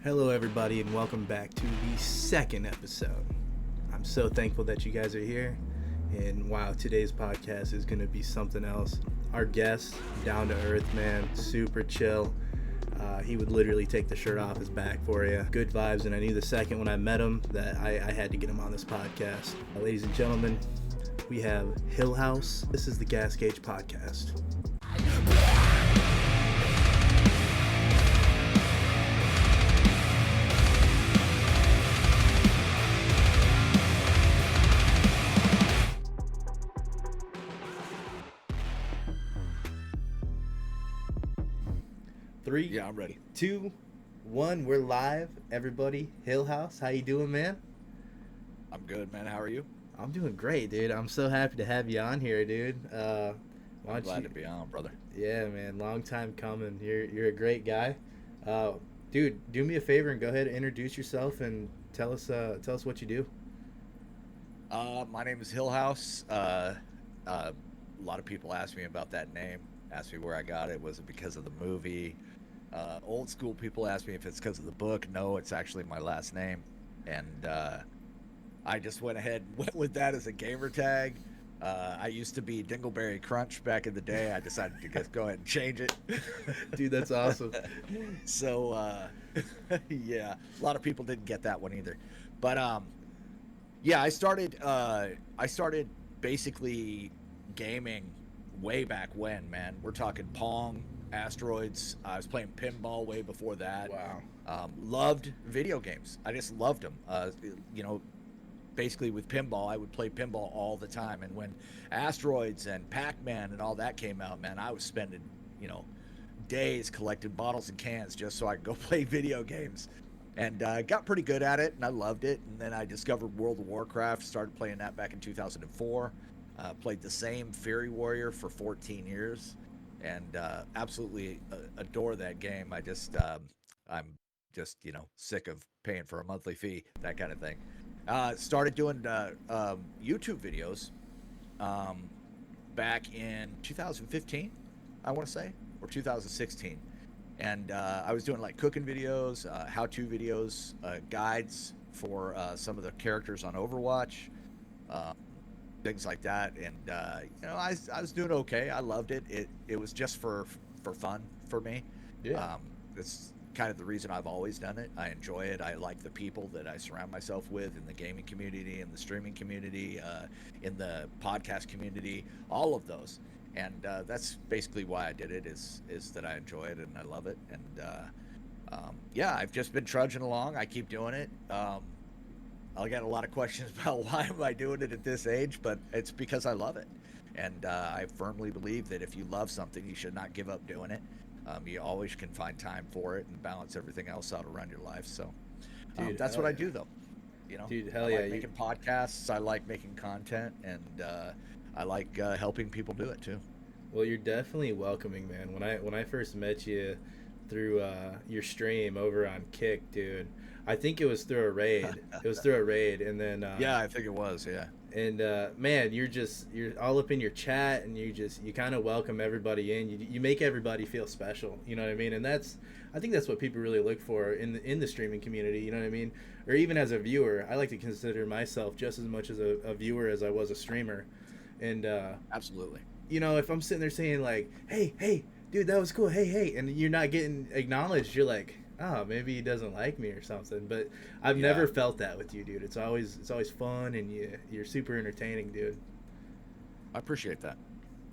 Hello, everybody, and welcome back to the second episode. I'm so thankful that you guys are here. And wow, today's podcast is going to be something else. Our guest, down to earth, man, super chill. He would literally take the shirt off his back for you. Good vibes, and I knew the second when I met him that I had to get him on this podcast. Ladies and gentlemen, we have Hill House. This is the Gas Gauge Podcast. Three, yeah, I'm ready. 2, 1, we're live. Everybody, Hill House, how you doing, man? I'm good, man. How are you? I'm doing great, dude. I'm so happy to have you on here, dude. I'm glad to be on, brother. Yeah, man, long time coming. You're a great guy. Dude, do me a favor and go ahead and introduce yourself and tell us what you do. My name is Hill House. A lot of people ask me about that name. Ask me where I got it. Was it because of the movie? Old school people ask me if it's because of the book. No, it's actually my last name, and I just went ahead and went with that as a gamer tag. I used to be Dingleberry Crunch back in the day. I decided to just go ahead and change it. Dude, that's awesome. So yeah, a lot of people didn't get that one either. But yeah, I started basically gaming way back when, man. We're talking Pong, Asteroids. I was playing pinball way before that. Wow. Loved video games. I just loved them. Basically with pinball, I would play pinball all the time. And when Asteroids and Pac-Man and all that came out, man, I was spending, days collecting bottles and cans just so I could go play video games. And got pretty good at it, and I loved it. And then I discovered World of Warcraft, started playing that back in 2004. Played the same Fury Warrior for 14 years, and absolutely adore that game. I'm just sick of paying for a monthly fee, that kind of thing. Started doing YouTube videos back in 2015, I want to say, or 2016, and I was doing like cooking videos, how-to videos, guides for some of the characters on Overwatch. Things like that, and I was doing okay. I loved it. It was just for fun for me. Yeah. It's kind of the reason I've always done it. I enjoy it. I like the people that I surround myself with in the gaming community, in the streaming community, in the podcast community, all of those. And that's basically why I did it. Is that I enjoy it and I love it. And yeah, I've just been trudging along. I keep doing it. I'll get a lot of questions about why am I doing it at this age, but it's because I love it. And I firmly believe that if you love something, you should not give up doing it. You always can find time for it and balance everything else out around your life. So Dude, that's what I do, though. Dude, hell I yeah. like making podcasts. I like making content, and I like helping people do it too. Well, you're definitely welcoming, man. When I first met you through your stream over on Kick, dude, I think it was through a raid. And then Yeah, I think it was. Yeah. And man, you're all up in your chat, and you kind of welcome everybody in. You make everybody feel special. You know what I mean? And I think that's what people really look for in the streaming community. You know what I mean? Or even as a viewer, I like to consider myself just as much as a viewer as I was a streamer. And Absolutely. If I'm sitting there saying like, hey, dude, that was cool. Hey, and you're not getting acknowledged, you're like, oh, maybe he doesn't like me or something. But I've never felt that with you, dude. It's always fun, and you're super entertaining, dude. I appreciate that.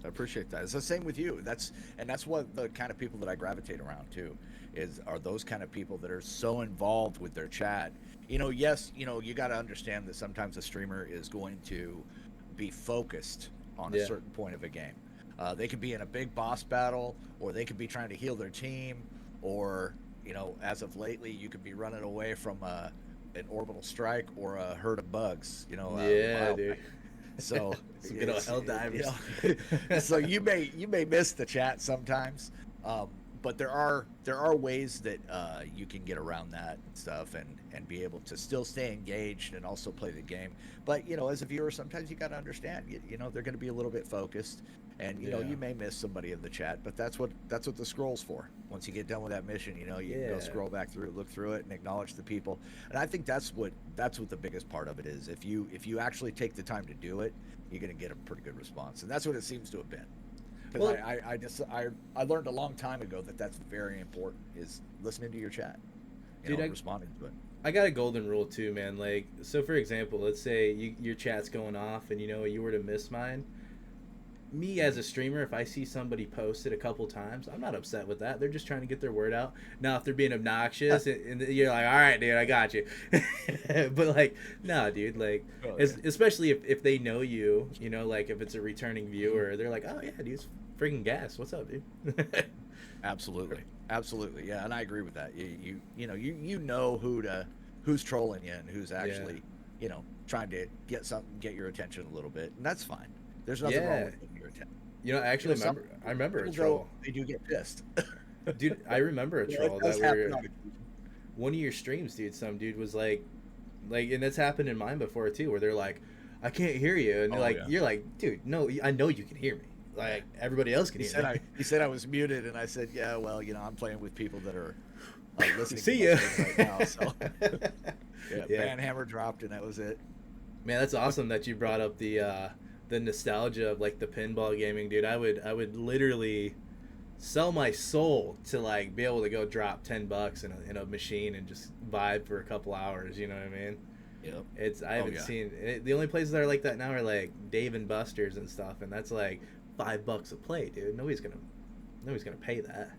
It's the same with you. That's what the kind of people that I gravitate around too are those kind of people that are so involved with their chat. Yes, you got to understand that sometimes a streamer is going to be focused on a certain point of a game. They could be in a big boss battle, or they could be trying to heal their team, or as of lately, you could be running away from an orbital strike or a herd of bugs. Dude. So some good old hell divers. So you may miss the chat sometimes, but there are ways that you can get around that stuff and be able to still stay engaged and also play the game. But as a viewer, sometimes you got to understand, they're going to be a little bit focused, and you may miss somebody in the chat, but that's what the scroll's for. Once you get done with that mission, you can go scroll back through, look through it, and acknowledge the people. And I think that's what the biggest part of it is. If you actually take the time to do it, you're going to get a pretty good response, and that's what it seems to have been. Because I learned a long time ago that's very important, is listening to your chat, responding to it. I got a golden rule too, man. Like, so for example, let's say your chat's going off and you were to miss mine. Me as a streamer, if I see somebody post it a couple times, I'm not upset with that. They're just trying to get their word out. Now, if they're being obnoxious, and you're like, all right, dude, I got you. But like, no, dude, like, especially if they know you, like if it's a returning viewer, they're like, oh yeah, dude, freaking gas. What's up, dude? Absolutely, yeah, and I agree with that. You know who's trolling you and who's actually trying to get your attention a little bit, and that's fine. There's nothing wrong with your attention. Actually, I remember a troll. They do get pissed. Dude, I remember a troll one of your streams, dude. Some dude was like, and that's happened in mine before too, where they're like, I can't hear you, and you're like, dude, no, I know you can hear me. Like everybody else can hear me. He said I was muted, and I said, yeah, well, I'm playing with people that are listening. See ya. Right now, so ban hammer dropped, and that was it. Man, that's awesome that you brought up the nostalgia of like the pinball gaming, dude. I would literally sell my soul to like be able to go drop $10 in a machine and just vibe for a couple hours. You know what I mean? Yep. I haven't seen it. The only places that are like that now are like Dave and Buster's and stuff, and that's like $5 a play, dude. Nobody's gonna pay that.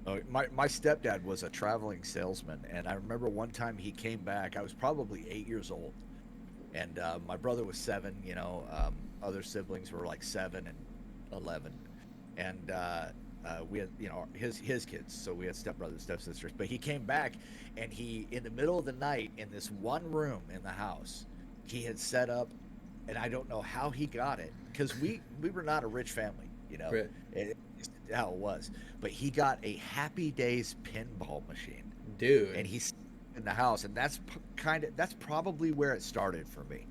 Oh, my stepdad was a traveling salesman, and I remember one time he came back. I was probably 8 years old, and my brother was 7. Other siblings were like 7 and 11, and we had his kids. So we had stepbrothers, stepsisters. But he came back, and he, in the middle of the night, in this one room in the house, he had set up, and I don't know how he got it, because we were not a rich family, Right. It's how it was. But he got a Happy Days pinball machine, dude, and he's in the house, and that's probably where it started for me.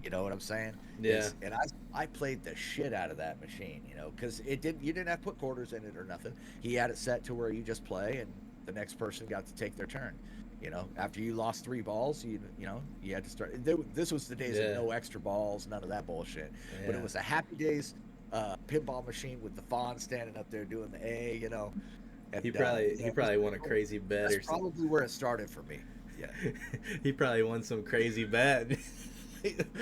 You know what I'm saying? Yeah. And I played the shit out of that machine, because you didn't have to put quarters in it or nothing. He had it set to where you just play, and the next person got to take their turn. After you lost 3 balls, you had to start. This was the days of no extra balls, none of that bullshit. Yeah. But it was a Happy Days pinball machine with the fawn standing up there doing the A, And, he probably won a crazy bet or something. That's probably where it started for me. Yeah. He probably won some crazy bet.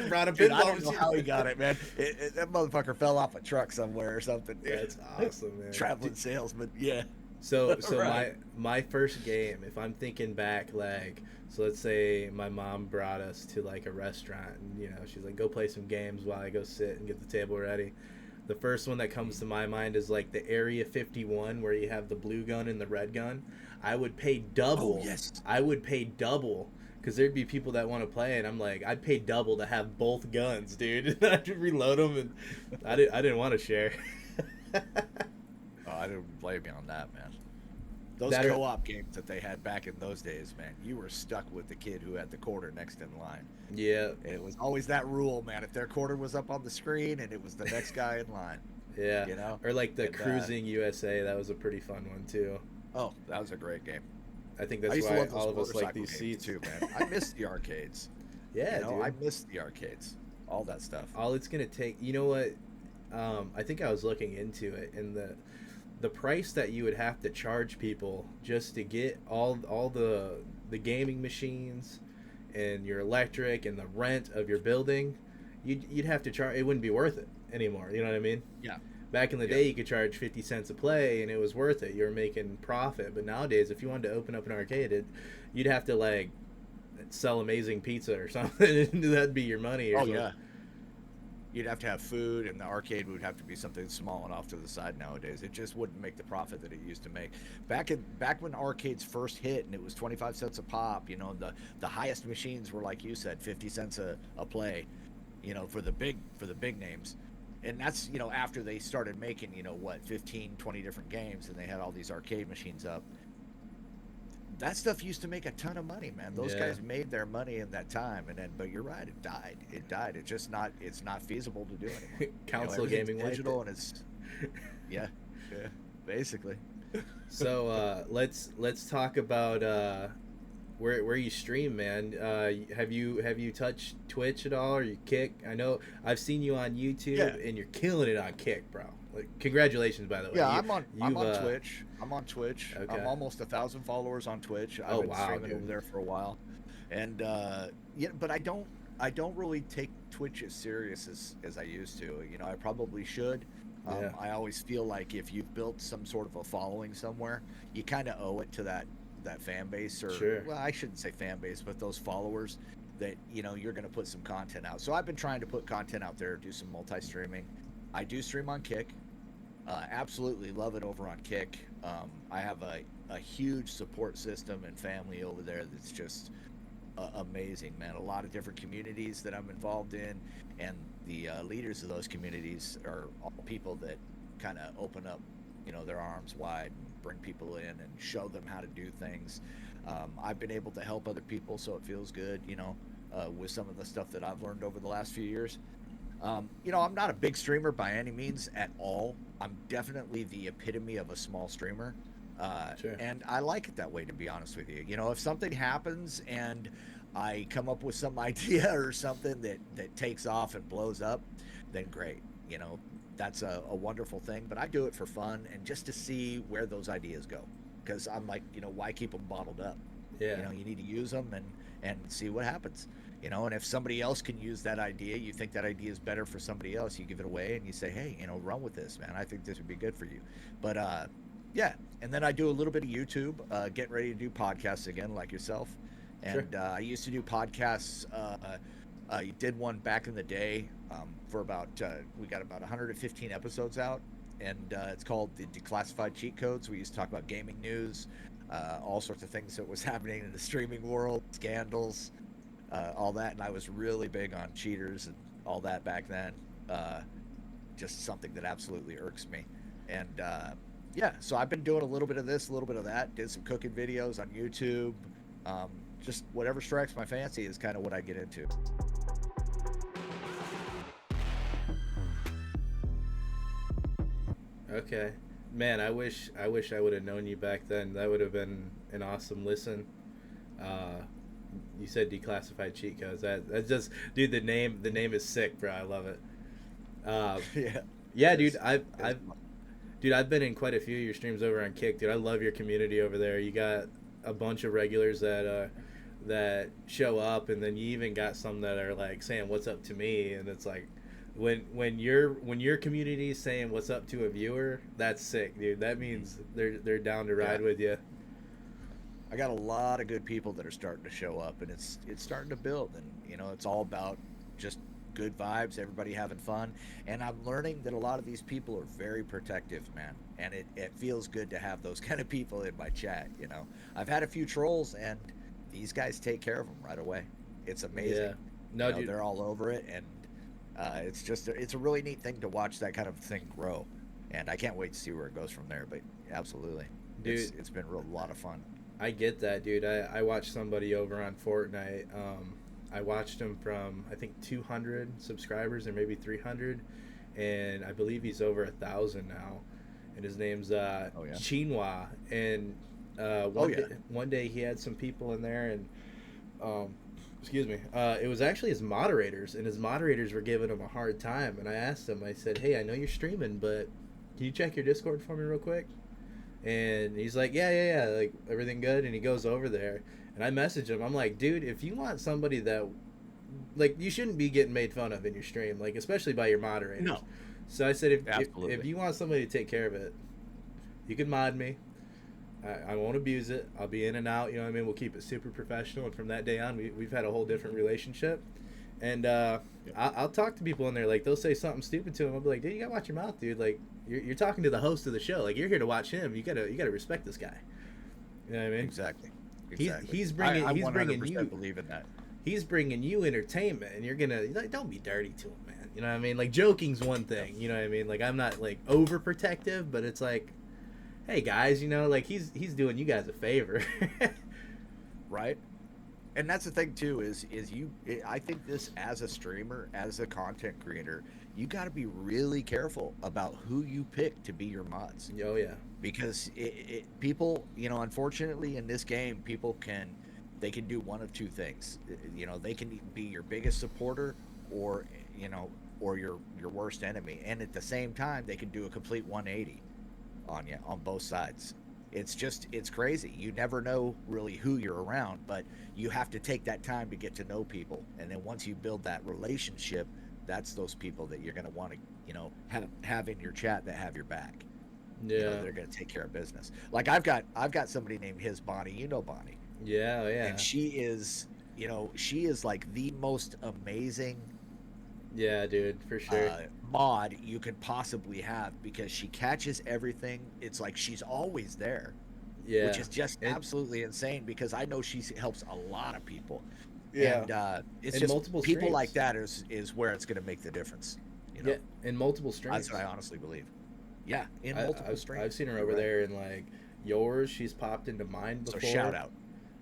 Brought a Dude, pinball I don't know how he got it, man. That motherfucker fell off a truck somewhere or something. That's awesome, man. Traveling salesman, yeah. So Right. my first game, if I'm thinking back, like, so let's say my mom brought us to like a restaurant, and she's like, go play some games while I go sit and get the table ready. The first one that comes to my mind is like the Area 51, where you have the blue gun and the red gun. I would pay double. Oh, yes. I would pay double, because there'd be people that want to play, and I'm like, I'd pay double to have both guns, dude. I'd reload them, and I didn't want to share. I didn't blame you on that, man. Those co-op games that they had back in those days, man, you were stuck with the kid who had the quarter next in line. Yeah. It was always that rule, man. If their quarter was up on the screen, and it was the next guy in line. Yeah. Or like the Cruising USA, that was a pretty fun one too. Oh, that was a great game. I think that's why all of us like these seats too, man. I miss the arcades. Yeah, dude. I miss the arcades. All that stuff. All it's gonna take. You know what? I think I was looking into it, and the price that you would have to charge people just to get all the gaming machines and your electric and the rent of your building, you'd have to charge. It wouldn't be worth it anymore. You know what I mean? Yeah. Back in the day, you could charge 50 cents a play, and it was worth it. You were making profit. But nowadays, if you wanted to open up an arcade, you'd have to like sell amazing pizza or something, and that'd be your money. Or something. Yeah. You'd have to have food, and the arcade would have to be something small and off to the side nowadays. It just wouldn't make the profit that it used to make. Back when arcades first hit, and it was 25 cents a pop, the highest machines were, like you said, 50 cents a play, for the big names. And that's, after they started making, 15, 20 different games, and they had all these arcade machines up. That stuff used to make a ton of money, man. Those Yeah. guys made their money in that time, and then, but you're right, it died. It's not feasible to do anymore. Console Everything's gaming digital, and it's, yeah, yeah, basically. So let's talk about where you stream, man. Have you touched Twitch at all, or you Kick? I know I've seen you on YouTube, Yeah. and you're killing it on Kick, bro. Like, congratulations, by the way. Yeah, I'm on Twitch. I'm on Twitch. Okay. I'm almost 1,000 followers on Twitch. I've Oh, been wow, streaming dude. over there for a while, and yeah, but I don't really take Twitch as serious as I used to. I probably should. Yeah. I always feel like if you've built some sort of a following somewhere, you kind of owe it to that fan base, or Sure. well, I shouldn't say fan base, but those followers that you're going to put some content out. So I've been trying to put content out there, do some multi-streaming. I do stream on Kick. Absolutely love it over on Kick. I have a huge support system and family over there that's just amazing, man. A lot of different communities that I'm involved in, and the leaders of those communities are all people that kind of open up, their arms wide and bring people in and show them how to do things. I've been able to help other people, so it feels good, with some of the stuff that I've learned over the last few years. I'm not a big streamer by any means at all. I'm definitely the epitome of a small streamer. Sure. And I like it that way, to be honest with you. If something happens and I come up with some idea or something that takes off and blows up, then great. That's a wonderful thing. But I do it for fun and just to see where those ideas go. Because I'm like, why keep them bottled up? Yeah. You need to use them and see what happens. And if somebody else can use that idea, you think that idea is better for somebody else, you give it away and you say, hey, run with this, man. I think this would be good for you. But yeah. And then I do a little bit of YouTube, getting ready to do podcasts again, like yourself. And Sure. I used to do podcasts. I did one back in the day for about, we got about 115 episodes out. And it's called the Declassified Cheat Codes. We used to talk about gaming news, all sorts of things that was happening in the streaming world, scandals, all that. And I was really big on cheaters and all that back then. Just something that absolutely irks me. And yeah, so I've been doing a little bit of this, a little bit of that. Did some cooking videos on YouTube. Just whatever strikes my fancy is kind of what I get into. Okay. Man, I wish I would have known you back then. That would have been an awesome listen. You said Declassified Cheat Codes. That's just, dude. The name is sick, bro. I love it. Yeah. Yeah, dude. I've been in quite a few of your streams over on Kick, dude. I love your community over there. You got a bunch of regulars that show up, and then you even got some that are like saying "What's up" to me, and it's like, when your community is saying "What's up" to a viewer, that's sick, dude. That means they're down to ride with you. I got a lot of good people that are starting to show up, and it's starting to build, and it's all about just good vibes, everybody having fun. And I'm learning that a lot of these people are very protective, man, and it feels good to have those kind of people in my chat. I've had a few trolls, and these guys take care of them right away. It's amazing. Yeah. No, dude. They're all over it, and it's a really neat thing to watch that kind of thing grow, and I can't wait to see where it goes from there. But absolutely, dude, it's been a lot of fun. I get that, dude. I watched somebody over on Fortnite. I watched him from, I think, 200 subscribers or maybe 300, and I believe he's over 1,000 now. And his name's Chinua. And one day he had some people in there, and excuse me, it was actually his moderators, and his moderators were giving him a hard time. And I asked him, I said, hey, I know you're streaming, but can you check your Discord for me real quick? And he's like, yeah, like, everything good? And he goes over there, and I message him. I'm like, dude, if you want somebody that, like, you shouldn't be getting made fun of in your stream, like, especially by your moderators. No. So I said, if you want somebody to take care of it, you can mod me. I won't abuse it. I'll be in and out, you know what I mean? We'll keep it super professional, and from that day on, we've had a whole different relationship. And I'll talk to people in there, like, they'll say something stupid to him. I'll be like, dude, you gotta watch your mouth, dude. Like, you're talking to the host of the show. Like, you're here to watch him. You gotta respect this guy. You know what I mean? Exactly. He's bringing you believe in that. He's bringing you entertainment, and you're gonna, like, don't be dirty to him, man. You know what I mean? Like joking's one thing. You know what I mean? Like I'm not like overprotective, but it's like, hey guys, you know, like he's doing you guys a favor. Right. And that's the thing too I think this, as a streamer, as a content creator, you got to be really careful about who you pick to be your mods, Oh yeah. because people, unfortunately in this game, they can do one of two things. They can be your biggest supporter, or or your worst enemy, and at the same time they can do a complete 180 on you on both sides. It's crazy. You never know really who you're around, but you have to take that time to get to know people, and then once you build that relationship, that's those people that you're going to want to have in your chat, that have your back. Yeah. They're going to take care of business. Like I've got somebody named his Bonnie. Bonnie. Yeah. Oh, yeah. And she is like the most amazing, yeah, dude, for sure. mod you could possibly have, because she catches everything. It's like she's always there, Yeah. which is just absolutely insane, because I know she helps a lot of people. Yeah. And it's in just multiple people streams. like that is where it's going to make the difference. Yeah, in multiple streams. That's what I honestly believe. Yeah, in multiple streams. I've seen her over there in like yours. She's popped into mine before. So shout out.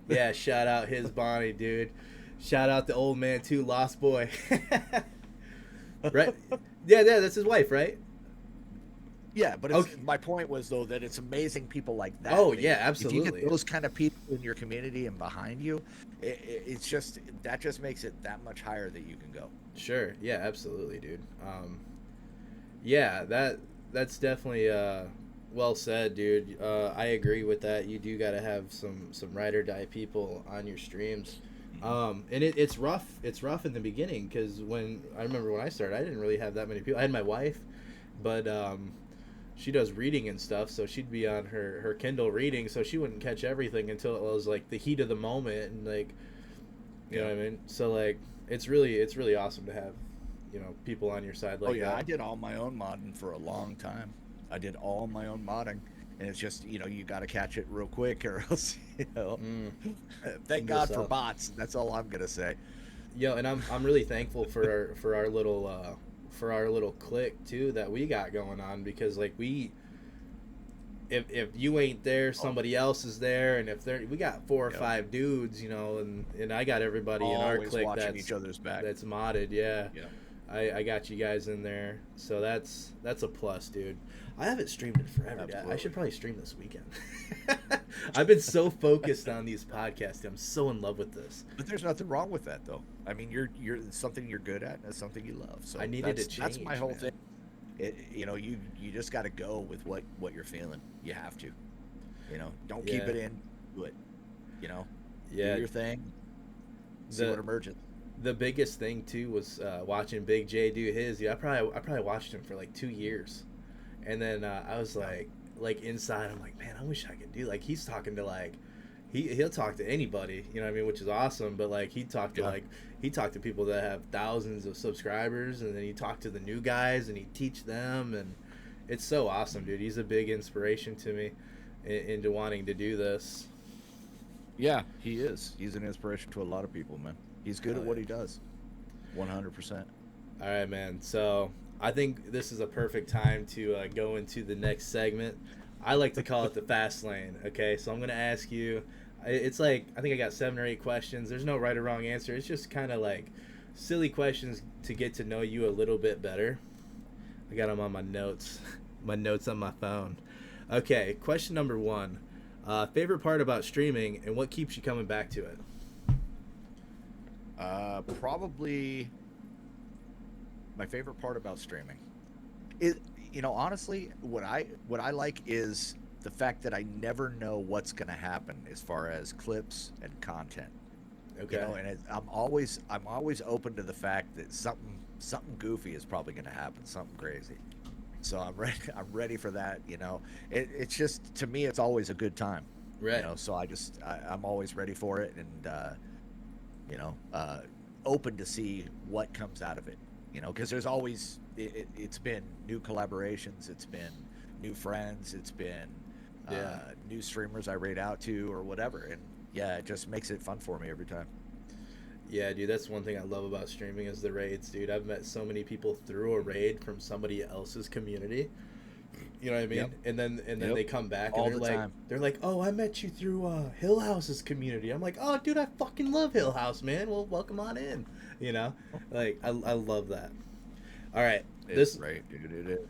Yeah, shout out his Bonnie, dude. Shout out the old man too, Lost Boy. Right? Yeah, that's his wife, right? Yeah, but my point was, though, that it's amazing people like that. Oh, yeah, absolutely. If you get those kind of people in your community and behind you, it's just makes it that much higher that you can go. Sure. Yeah, absolutely, dude. Yeah, that's definitely well said, dude. I agree with that. You do got to have some ride or die people on your streams. And it's rough. It's rough in the beginning, because I remember when I started, I didn't really have that many people. I had my wife, but she does reading and stuff, so she'd be on her Kindle reading, so she wouldn't catch everything until it was like the heat of the moment, and like, you know what I mean. So like, it's really awesome to have, people on your side like that. I did all my own modding for a long time. I did all my own modding. And it's just, you got to catch it real quick, or else, thank God for bots. That's all I'm going to say. Yo, and I'm really thankful for our little clique too that we got going on, because like if you ain't there, somebody else is there, and we got 4 or 5 dudes, and I got everybody in our clique that's each other's back. That's modded, yeah. Yeah. I got you guys in there, so that's a plus, dude. I haven't streamed in forever, Dad. I should probably stream this weekend. I've been so focused on these podcasts. I'm so in love with this. But there's nothing wrong with that, though. I mean, you're it's something you're good at, and it's something you love. So I needed to change. That's my whole man. thing. You just got to go with what you're feeling. You have to. Don't keep it in. Do it. Yeah. Do your thing. See what emerges. The biggest thing too was watching Big J do his. Yeah, I probably watched him for like 2 years, and then I was like inside, I'm like, man, I wish I could do, like, he's talking to like he'll talk to anybody, you know what I mean, which is awesome. But like he talked to people that have thousands of subscribers, and then he talked to the new guys and he teach them, and it's so awesome, dude. He's a big inspiration to me into wanting to do this. Yeah, he is. He's an inspiration to a lot of people, man. He's good at what he does. 100%. All right, man. So I think this is a perfect time to go into the next segment. I like to call it the fast lane. Okay, so I'm going to ask you. It's like, I think I got 7 or 8 questions. There's no right or wrong answer. It's just kind of like silly questions to get to know you a little bit better. I got them on my notes. My notes on my phone. Okay, question number 1. Favorite part about streaming, and what keeps you coming back to it? Probably my favorite part about streaming is, honestly, what I like is the fact that I never know what's going to happen as far as clips and content. Okay. And I'm always open to the fact that something goofy is probably going to happen, something crazy. So I'm ready for that. It's just, to me, it's always a good time. Right. So I'm always ready for it, and open to see what comes out of it, because there's always, it's been new collaborations, it's been new friends, it's been new streamers I rate out to or whatever, and yeah, it just makes it fun for me every time. Yeah, dude, that's one thing I love about streaming is the raids, dude. I've met so many people through a raid from somebody else's community. You know what I mean? Yep. And then Yep. they come back and All the time. they're like, "Oh, I met you through Hill House's community." I'm like, "Oh, dude, I fucking love Hill House, man. Well, welcome on in." You know? Like I love that. All right. It's This great, dude. It is.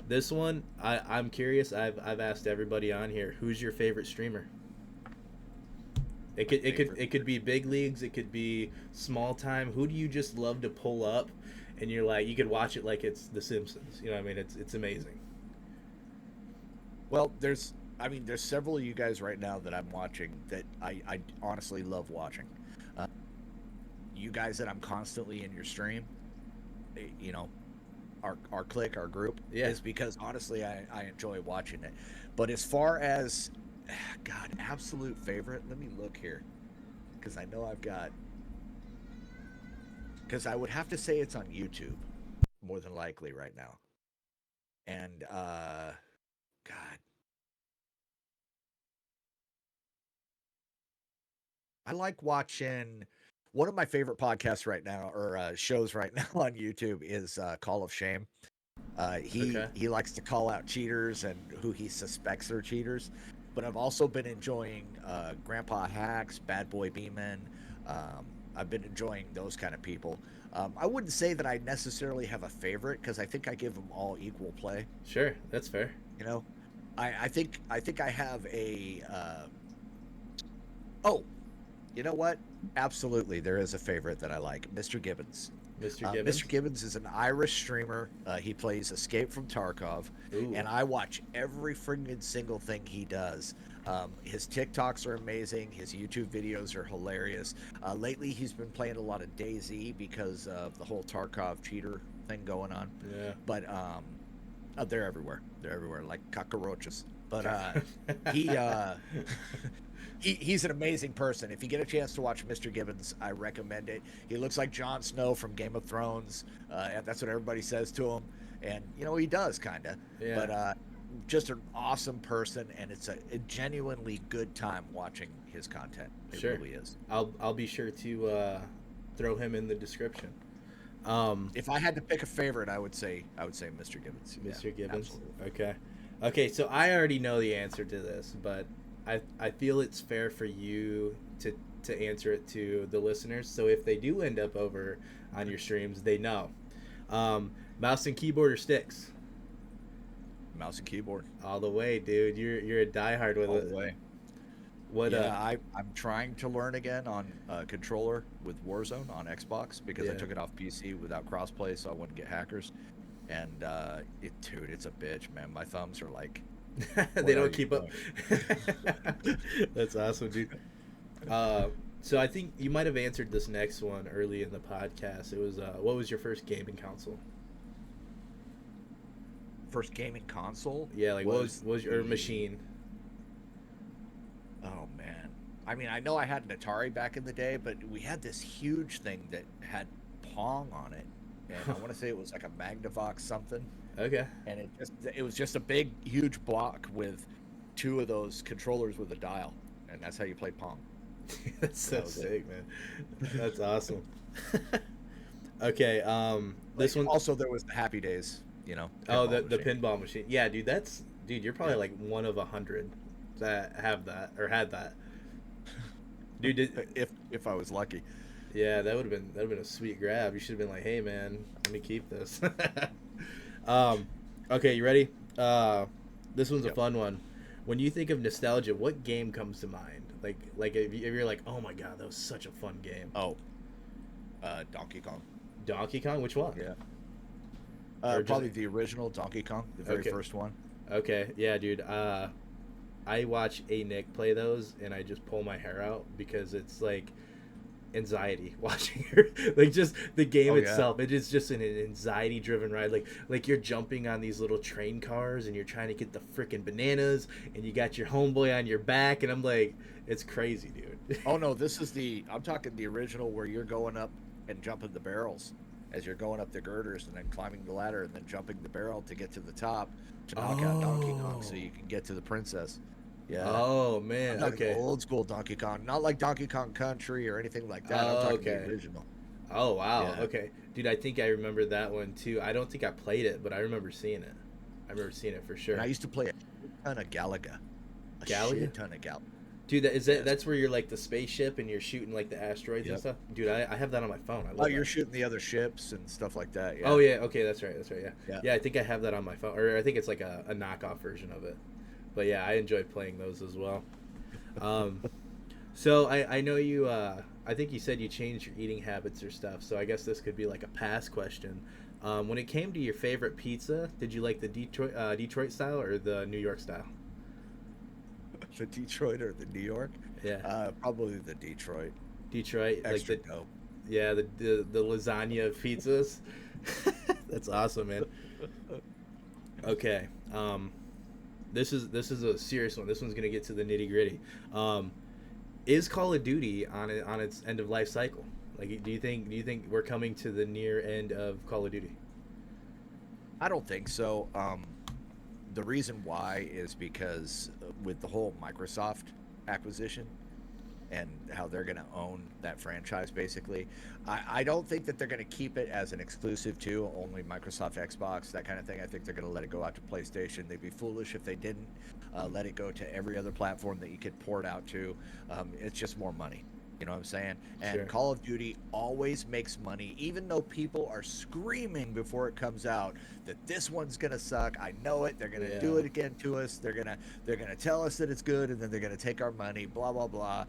this one I'm curious. I've asked everybody on here, who's your favorite streamer? It My could it could favorite. it could be big leagues, it could be small time. Who do you just love to pull up and you're like you could watch it like it's The Simpsons. You know what I mean? It's amazing. Well, there's several of you guys right now that I'm watching that I honestly love watching. Uh, you guys that I'm constantly in your stream, you know, our clique, our group, Yeah. is because honestly I enjoy watching it. But as far as God, absolute favorite, let me look here because I know I've got because I would have to say it's on YouTube more than likely right now. And God, I like watching one of my favorite podcasts right now or shows right now on YouTube is Call of Shame. He Okay. he likes to call out cheaters and who he suspects are cheaters. But I've also been enjoying Grandpa Hacks, Bad Boy Beeman. Um, I've been enjoying those kind of people. I wouldn't say that I necessarily have a favorite because I think I give them all equal play. Sure, that's fair. You know, I think I have a oh, you know what? Absolutely, there is a favorite that I like, Mr. Gibbons. Mr. Mr. Gibbons. Gibbons is an Irish streamer. He plays Escape from Tarkov, Ooh. and I watch every friggin' single thing he does. His TikToks are amazing. His YouTube videos are hilarious. Lately, he's been playing a lot of DayZ because of the whole Tarkov cheater thing going on. Yeah. But they're everywhere. They're everywhere, like cockroaches. But he he's an amazing person. If you get a chance to watch Mr. Gibbons, I recommend it. He looks like Jon Snow from Game of Thrones. And that's what everybody says to him, and you know he does kind of. Yeah. But just an awesome person, and it's a genuinely good time watching his content. It Sure. really is. I'll be sure to throw him in the description. If I had to pick a favorite, I would say Mr. Gibbons. Mr. Yeah, Gibbons. absolutely. Okay. Okay, so I already know the answer to this, but I feel it's fair for you to answer it to the listeners. So if they do end up over on your streams, they know. Mouse and keyboard or sticks? Mouse and keyboard All the way, dude. You're a diehard with all it. the way. What Yeah, I'm trying to learn again on controller with Warzone on Xbox because I Yeah. took it off PC without crossplay, so I wouldn't get hackers. And dude, it's a bitch, man. My thumbs are like, they what are don't you keep up. doing? That's awesome, dude. So I think you might have answered this next one early in the podcast. It was what was your first gaming console? First gaming console? Yeah, like what was your the- machine? Oh man, I mean, I know I had an Atari back in the day, but we had this huge thing that had Pong on it, and I want to say it was like a Magnavox something. Okay. And it was just a big huge block with two of those controllers with a dial, and that's how you play Pong. That's so That was it. sick, man. That's awesome. Okay, this one Also, there was the Happy Days, you know. oh pinball the machine. pinball machine. Yeah, dude, dude, you're probably Yeah. like one of 100 that have that or had that. Dude, If I was lucky. yeah, that would have been a sweet grab. You should have been like, "Hey, man, let me keep this." Okay, you ready? This one's a Yep. fun one. When you think of nostalgia, what game comes to mind? Like if you're like, "Oh my god, that was such a fun game." Oh, Donkey Kong. Donkey Kong, which one? Yeah. Or just- Probably the original Donkey Kong, the very Okay. first one. Okay, yeah, dude. I watch a Nick play those, and I just pull my hair out because it's like anxiety watching her. Like just the game Oh, yeah. itself, it is just an anxiety-driven ride. Like you're jumping on these little train cars, and you're trying to get the freaking bananas, and you got your homeboy on your back, and I'm like, it's crazy, dude. Oh no, I'm talking the original where you're going up and jumping the barrels as you're going up the girders and then climbing the ladder and then jumping the barrel to get to the top to knock out Donkey Kong so Oh. you can get to the princess. Yeah. Oh I'm man, talking okay. old school Donkey Kong, not like Donkey Kong Country or anything like that. I'm Oh, talking the okay. original. Oh wow, Yeah. okay. Dude, I think I remember that one too. I don't think I played it, but I remember seeing it. I remember seeing it for And I sure. used to play a shit ton of Galaga. A Galaga? shit ton of Galaga. Dude, that is that Yes. that's where you're like the spaceship and you're shooting like the asteroids and Yep. stuff? Dude, I have that on my phone. I Oh, love you're that. shooting the other ships and stuff like that. Oh Yeah. yeah, okay, that's right, that's right, yeah. Yeah. Yeah, I think I have that on my phone. Or I think it's like a knockoff version of it. But yeah, I enjoy playing those as well. Um, so I know you I think you said you changed your eating habits or stuff. So I guess this could be like a past question. When it came to your favorite pizza, did you like the Detroit style or the New York style? The Detroit or the New York? Yeah, Probably the Detroit. Detroit, like Extra the dope. yeah the lasagna pizzas. That's awesome, man. Okay, this is a serious one. This one's gonna get to the nitty gritty. Um, is Call of Duty on its end of life cycle? Like, do you think we're coming to the near end of Call of Duty? I don't think so. The reason why is because with the whole Microsoft acquisition and how they're going to own that franchise, basically, I don't think that they're going to keep it as an exclusive to only Microsoft, Xbox, that kind of thing. I think they're going to let it go out to PlayStation. They'd be foolish if they didn't let it go to every other platform that you could port out to. It's just more money. You know what I'm saying? And Sure. Call of Duty always makes money, even though people are screaming before it comes out that this one's gonna suck. I know it. They're gonna do Yeah. it again to us. They're gonna tell us that it's good, and then they're gonna take our money. Blah blah blah.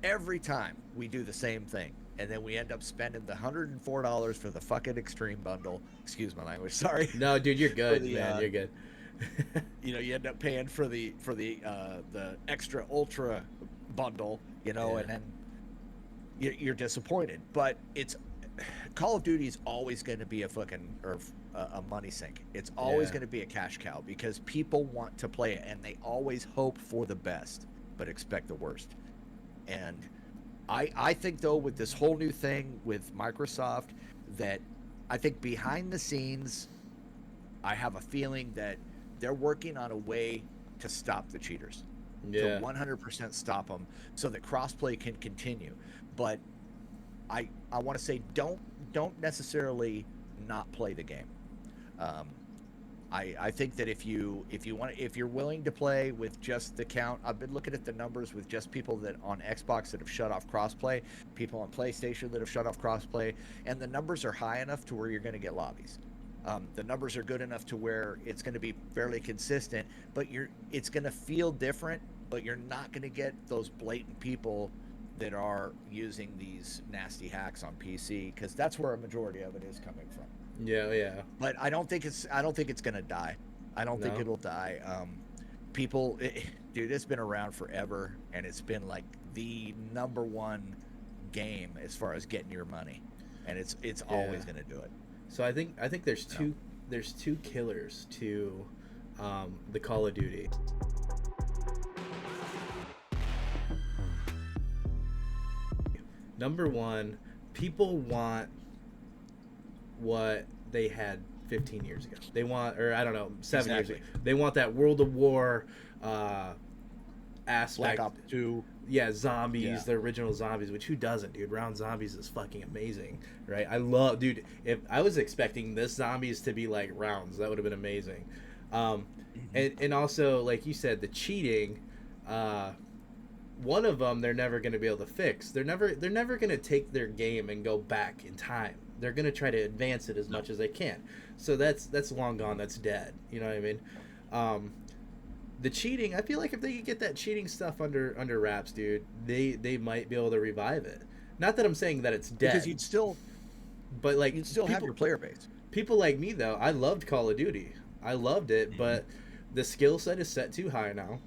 Every time we do the same thing, and then we end up spending the $104 for the fucking extreme bundle. Excuse my language. Sorry. No, dude, you're For good, the man. You're good. you end up paying for the extra ultra bundle. Yeah. And then you're disappointed. But it's Call of Duty is always going to be a fucking or a money sink. It's always Yeah. going to be a cash cow because people want to play it and they always hope for the best but expect the worst. And I think though with this whole new thing with Microsoft that I think behind the scenes I have a feeling that they're working on a way to stop the cheaters, to Yeah. 100% stop them so that crossplay can continue. But I want to say don't necessarily not play the game. Um, I think that if you're willing to play with just the count, I've been looking at the numbers with just people that on Xbox that have shut off crossplay, people on PlayStation that have shut off crossplay, and the numbers are high enough to where you're going to get lobbies. The numbers are good enough to where it's going to be fairly consistent, but it's going to feel different, but you're not going to get those blatant people that are using these nasty hacks on PC because that's where a majority of it is coming from. Yeah. Yeah. But I don't think it's gonna die. I don't think No. it'll die. Dude, it's been around forever, and it's been like the number one game as far as getting your money, and it's always Yeah. gonna do it. So I think there's You know? two killers to the Call of Duty. Number one, people want what they had 15 years ago. They want, or I don't know, 7 years ago. Exactly. They want that World of War aspect. Black Ops 2. Yeah, zombies, Yeah. the original zombies, which who doesn't, dude? Round Zombies is fucking amazing, right? I love, dude. If I was expecting this zombies to be like rounds, that would have been amazing. Um, and also, like you said, the cheating. One of them they're never going to be able to fix. They're never going to take their game and go back in time. They're going to try to advance it as much as they can. So that's long gone. That's dead. You know what I mean? The cheating, I feel like if they could get that cheating stuff under wraps, dude, they might be able to revive it. Not that I'm saying that it's dead, Because but like you'd still have your player base. people like me though, I loved Call of Duty. I loved it, but the skill set is set too high now.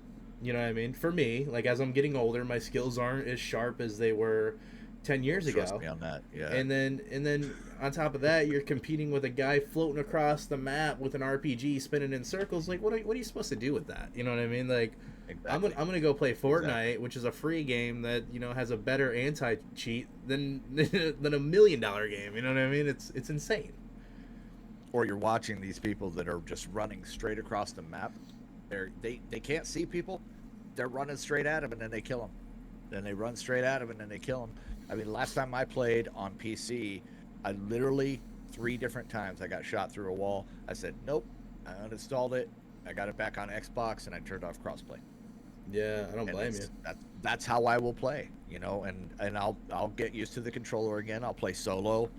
You know what I mean? For me, like as I'm getting older, my skills aren't as sharp as they were 10 years Trust ago. me on that. Yeah. And then on top of that, you're competing with a guy floating across the map with an RPG spinning in circles. Like what are you supposed to do with that? You know what I mean? Like Exactly. I'm gonna go play Fortnite, Exactly. which is a free game that has a better anti cheat than than $1 million game. You know what I mean? It's insane. Or you're watching these people that are just running straight across the map. They can't see people, they're running straight at him and then they kill him. Then they run straight at him and then they kill him. I mean, last time I played on PC, I literally 3 different times I got shot through a wall. I said, nope. I uninstalled it. I got it back on Xbox and I turned off crossplay. Yeah, I don't blame you. That's how I will play, you know, and I'll get used to the controller again. I'll play solo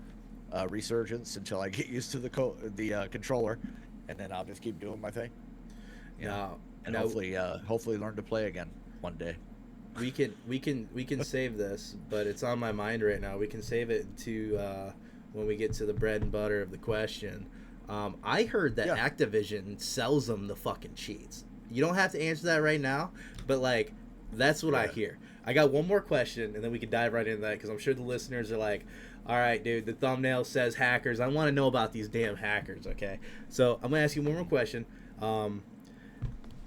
Resurgence until I get used to the controller, and then I'll just keep doing my thing. And hopefully learn to play again one day. We can save this, but it's on my mind right now. We can save it to when we get to the bread and butter of the question. I heard that Activision sells them the fucking cheats. You don't have to answer that right now, but like that's what I hear. I got one more question, and then we can dive right into that because I'm sure the listeners are like, "All right, dude, the thumbnail says hackers. I want to know about these damn hackers." Okay, so I'm gonna ask you one more question.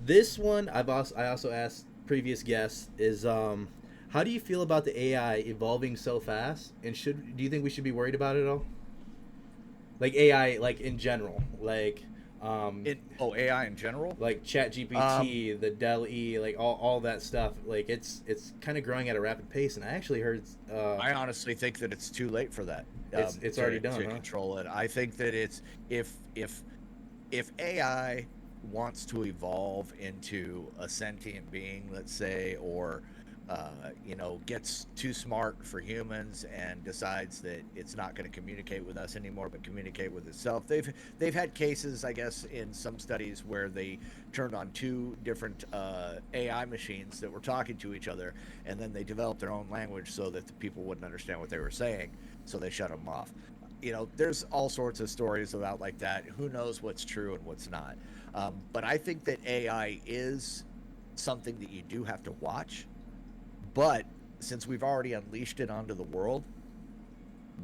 This one I also asked previous guests is how do you feel about the AI evolving so fast, and do you think we should be worried about it at all? Like AI, like in general, like AI in general, like ChatGPT, the Dell-E, like all that stuff. Like it's kind of growing at a rapid pace, and I actually heard. I honestly think that it's too late for that. It's already done to control it. I think that it's if AI wants to evolve into a sentient being, let's say, or gets too smart for humans and decides that it's not going to communicate with us anymore but communicate with itself. They've had cases, I guess, in some studies where they turned on 2 different AI machines that were talking to each other, and then they developed their own language so that the people wouldn't understand what they were saying, so they shut them off. There's all sorts of stories about like that. Who knows what's true and what's not. But I think that AI is something that you do have to watch. But since we've already unleashed it onto the world,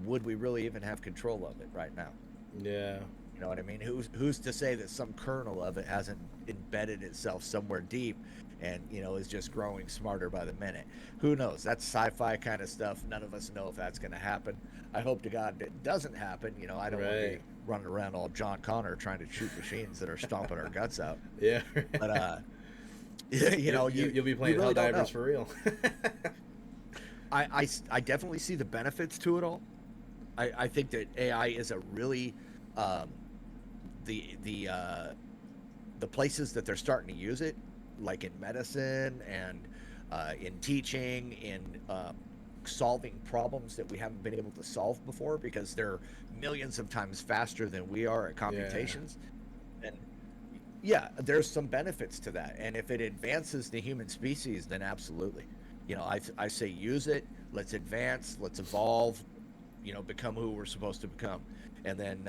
would we really even have control of it right now? Yeah. You know what I mean? Who's to say that some kernel of it hasn't embedded itself somewhere deep and, is just growing smarter by the minute? Who knows? That's sci-fi kind of stuff. None of us know if that's going to happen. I hope to God it doesn't happen. I don't want to be running around all John Connor trying to shoot machines that are stomping our guts out. Yeah. But, you'll be playing really Helldivers for real. I definitely see the benefits to it all. I think that AI is a really the places that they're starting to use it, like in medicine and in teaching, in solving problems that we haven't been able to solve before because they're millions of times faster than we are at computations. And there's some benefits to that. And if it advances the human species, then absolutely. I say use it. Let's advance. Let's evolve. Become who we're supposed to become. And then,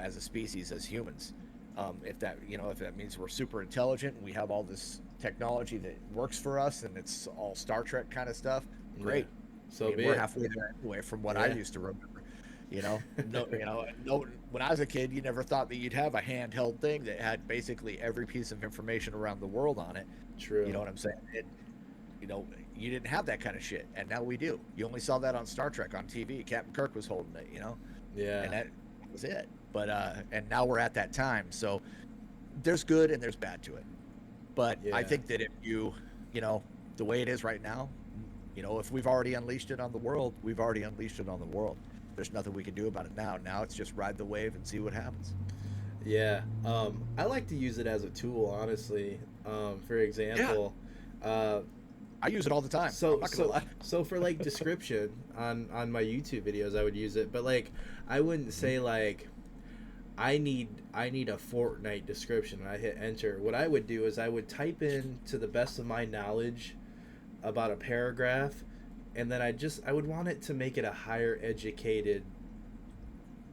as a species, as humans, if that means we're super intelligent and we have all this technology that works for us and it's all Star Trek kind of stuff, great. So we're halfway there anyway from what I used to remember. When I was a kid, you never thought that you'd have a handheld thing that had basically every piece of information around the world on it. True. You know what I'm saying? You didn't have that kind of shit, and now we do. You only saw that on Star Trek on TV. Captain Kirk was holding it, Yeah. And that was it. But and now we're at that time. So there's good and there's bad to it. But I think that if the way it is right now, if we've already unleashed it on the world, we've already unleashed it on the world. There's nothing we can do about it now. Now it's just ride the wave and see what happens. Yeah. I like to use it as a tool, honestly. For example, I use it all the time. So for like description on my YouTube videos, I would use it, but like I wouldn't say like I need a Fortnite description and I hit enter. What I would do is I would type in to the best of my knowledge about a paragraph, and then I would want it to make it a higher educated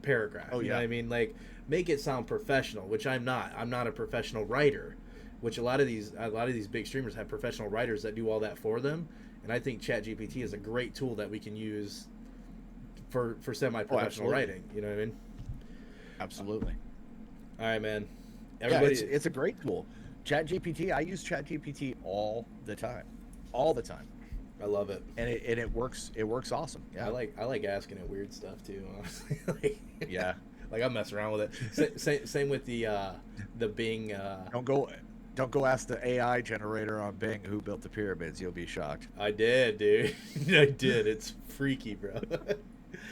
paragraph. You know what I mean? Like make it sound professional, which I'm not. I'm not a professional writer, which a lot of these big streamers have professional writers that do all that for them. And I think ChatGPT is a great tool that we can use for semi-professional writing. You know what I mean? Absolutely. All right, man. Everybody, it's a great tool. ChatGPT, I use ChatGPT all the time. All the time. I love it. And it works awesome. Yeah. I like asking it weird stuff too, honestly. Yeah. Like I'm messing around with it. Same with the Bing. Don't go Don't go ask the AI generator on Bing who built the pyramids. You'll be shocked. I did, dude. I did. It's freaky, bro.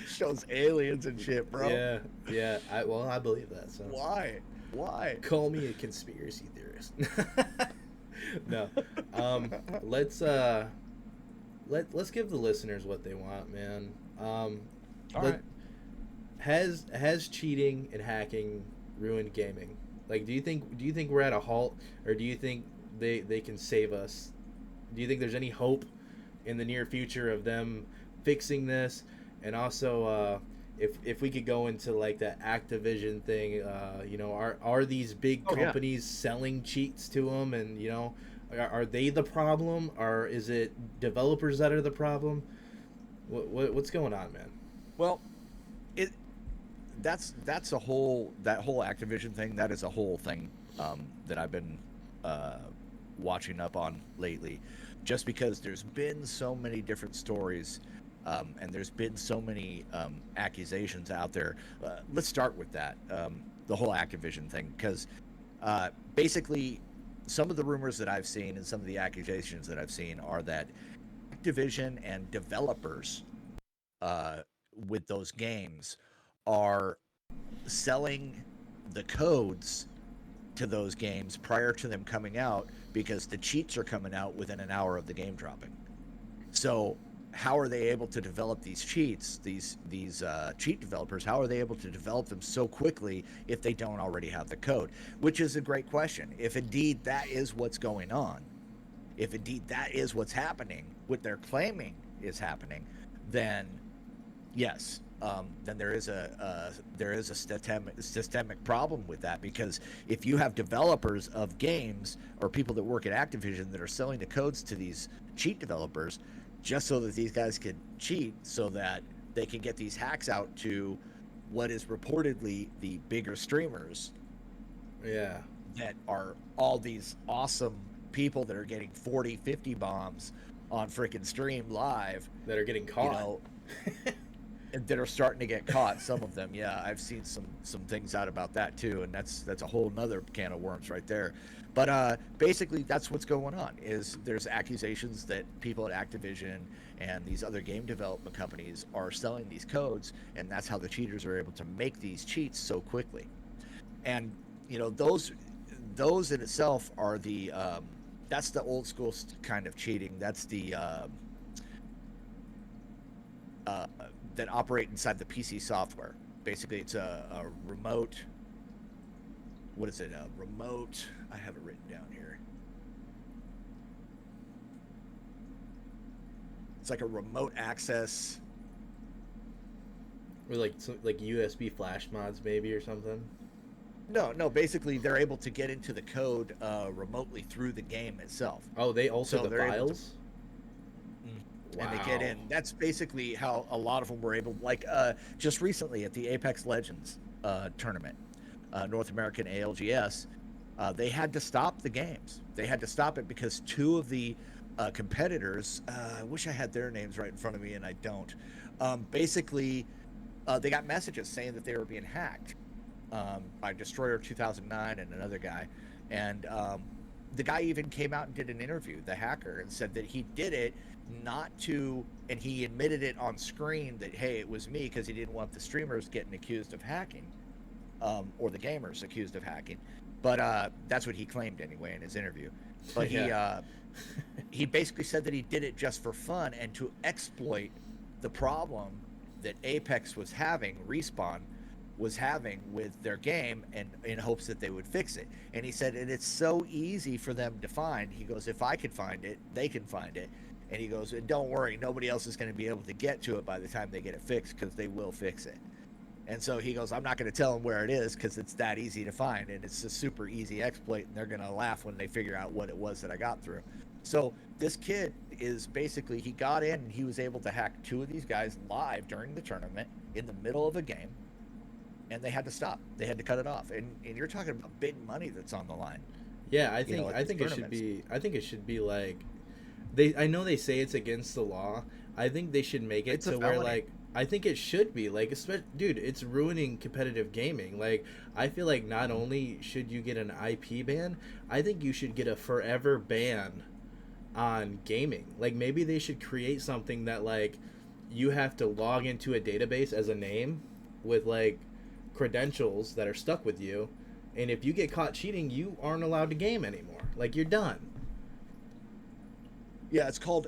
Shows aliens and shit, bro. Yeah, yeah. I believe that. So Why? Why? call me a conspiracy theorist. No. Let's give the listeners what they want, man. All right. Has cheating and hacking ruined gaming? Like, do you think we're at a halt, or do you think they can save us? Do you think there's any hope in the near future of them fixing this? And also, if we could go into like that Activision thing, are these big companies selling cheats to them, and are they the problem, or is it developers that are the problem? What's going on, man? Well, it that's a whole Activision thing. That is a whole thing that I've been watching up on lately, just because there's been so many different stories, and there's been so many accusations out there. Let's start with that, the whole Activision thing, because basically some of the rumors that I've seen and some of the accusations that I've seen are that Activision and developers with those games are selling the codes to those games prior to them coming out, because the cheats are coming out within an hour of the game dropping. So how are they able to develop these cheats, these cheat developers? How are they able to develop them so quickly if they don't already have the code? Which is a great question. If indeed that is what's going on, if indeed that is what's happening, what they're claiming is happening, then yes, then there is a systemic problem with that. Because if you have developers of games or people that work at Activision that are selling the codes to these cheat developers just so that these guys can cheat, so that they can get these hacks out to what is reportedly the bigger streamers, Yeah. that are all these awesome people that are getting 40, 50 bombs on freaking stream live, That are getting caught. and that are starting to get caught. Some of them, yeah, I've seen some things out about that too, and that's a whole nother can of worms right there. But basically, that's what's going on. Is there's accusations that people at Activision and these other game development companies are selling these codes, and that's how the cheaters are able to make these cheats so quickly. And those in itself are the that's the old school kind of cheating. That's the that operate inside the PC software. Basically, it's a remote. What is it? A remote. I have it written down here. It's like a remote access. Or like USB flash mods maybe, or something. No. Basically, they're able to get into the code remotely through the game itself. Oh, they alter So the they're able to- files? And they get in. That's basically how a lot of them were able. Like just recently at the Apex Legends tournament, North American ALGS, they had to stop the games. They had to stop it because two of the competitors, I wish I had their names right in front of me, and I don't. Basically, they got messages saying that they were being hacked by Destroyer 2009 and another guy. And the guy even came out and did an interview, the hacker, and said that he did it not to, and he admitted it on screen that, hey, it was me, because he didn't want the streamers getting accused of hacking, or the gamers accused of hacking. But that's what he claimed anyway in his interview. But he basically said that he did it just for fun and to exploit the problem that Apex was having, Respawn was having with their game, and in hopes that they would fix it. And he said, and it's so easy for them to find. He goes, if I can find it, they can find it. And he goes, and don't worry, nobody else is going to be able to get to it by the time they get it fixed, because they will fix it. And so he goes, I'm not going to tell them where it is, because it's that easy to find, and it's a super easy exploit, and they're going to laugh when they figure out what it was that I got through. So this kid is basically, he got in and he was able to hack two of these guys live during the tournament in the middle of a game, and they had to stop. They had to cut it off. And you're talking about big money that's on the line. Yeah, I think it should be like, I know they say it's against the law, I think they should make it It's a to where, felony. like, I think it should be like, dude, it's ruining competitive gaming. Like, I feel like not Mhm. only should you get an IP ban, I think you should get a forever ban on gaming. Like, maybe they should create something that, like, you have to log into a database as a name with, like, credentials that are stuck with you, and if you get caught cheating, you aren't allowed to game anymore. Like, you're done. Yeah, it's called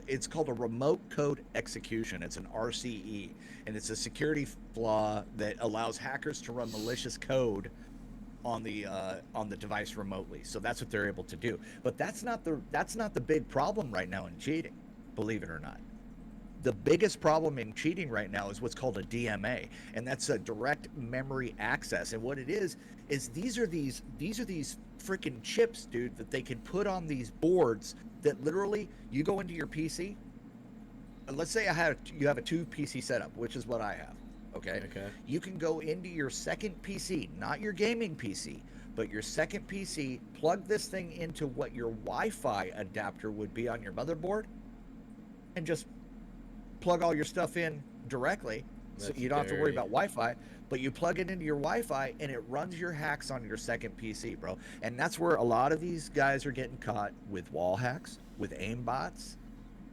a remote code execution. It's an RCE, and it's a security flaw that allows hackers to run malicious code on the device remotely. So that's what they're able to do. But that's not the big problem right now in cheating, believe it or not. The biggest problem in cheating right now is what's called a DMA, and that's a direct memory access. And what it is these freaking chips, dude, that they can put on these boards that literally you go into your PC. And let's say you have a two PC setup, which is what I have. Okay, Okay. you can go into your second PC, not your gaming PC, but your second PC, plug this thing into what your Wi-Fi adapter would be on your motherboard, and just plug all your stuff in directly, so That's you don't have to worry dirty. about Wi-Fi. But you plug it into your Wi-Fi and it runs your hacks on your second PC, bro. And that's where a lot of these guys are getting caught with wall hacks, with aimbots,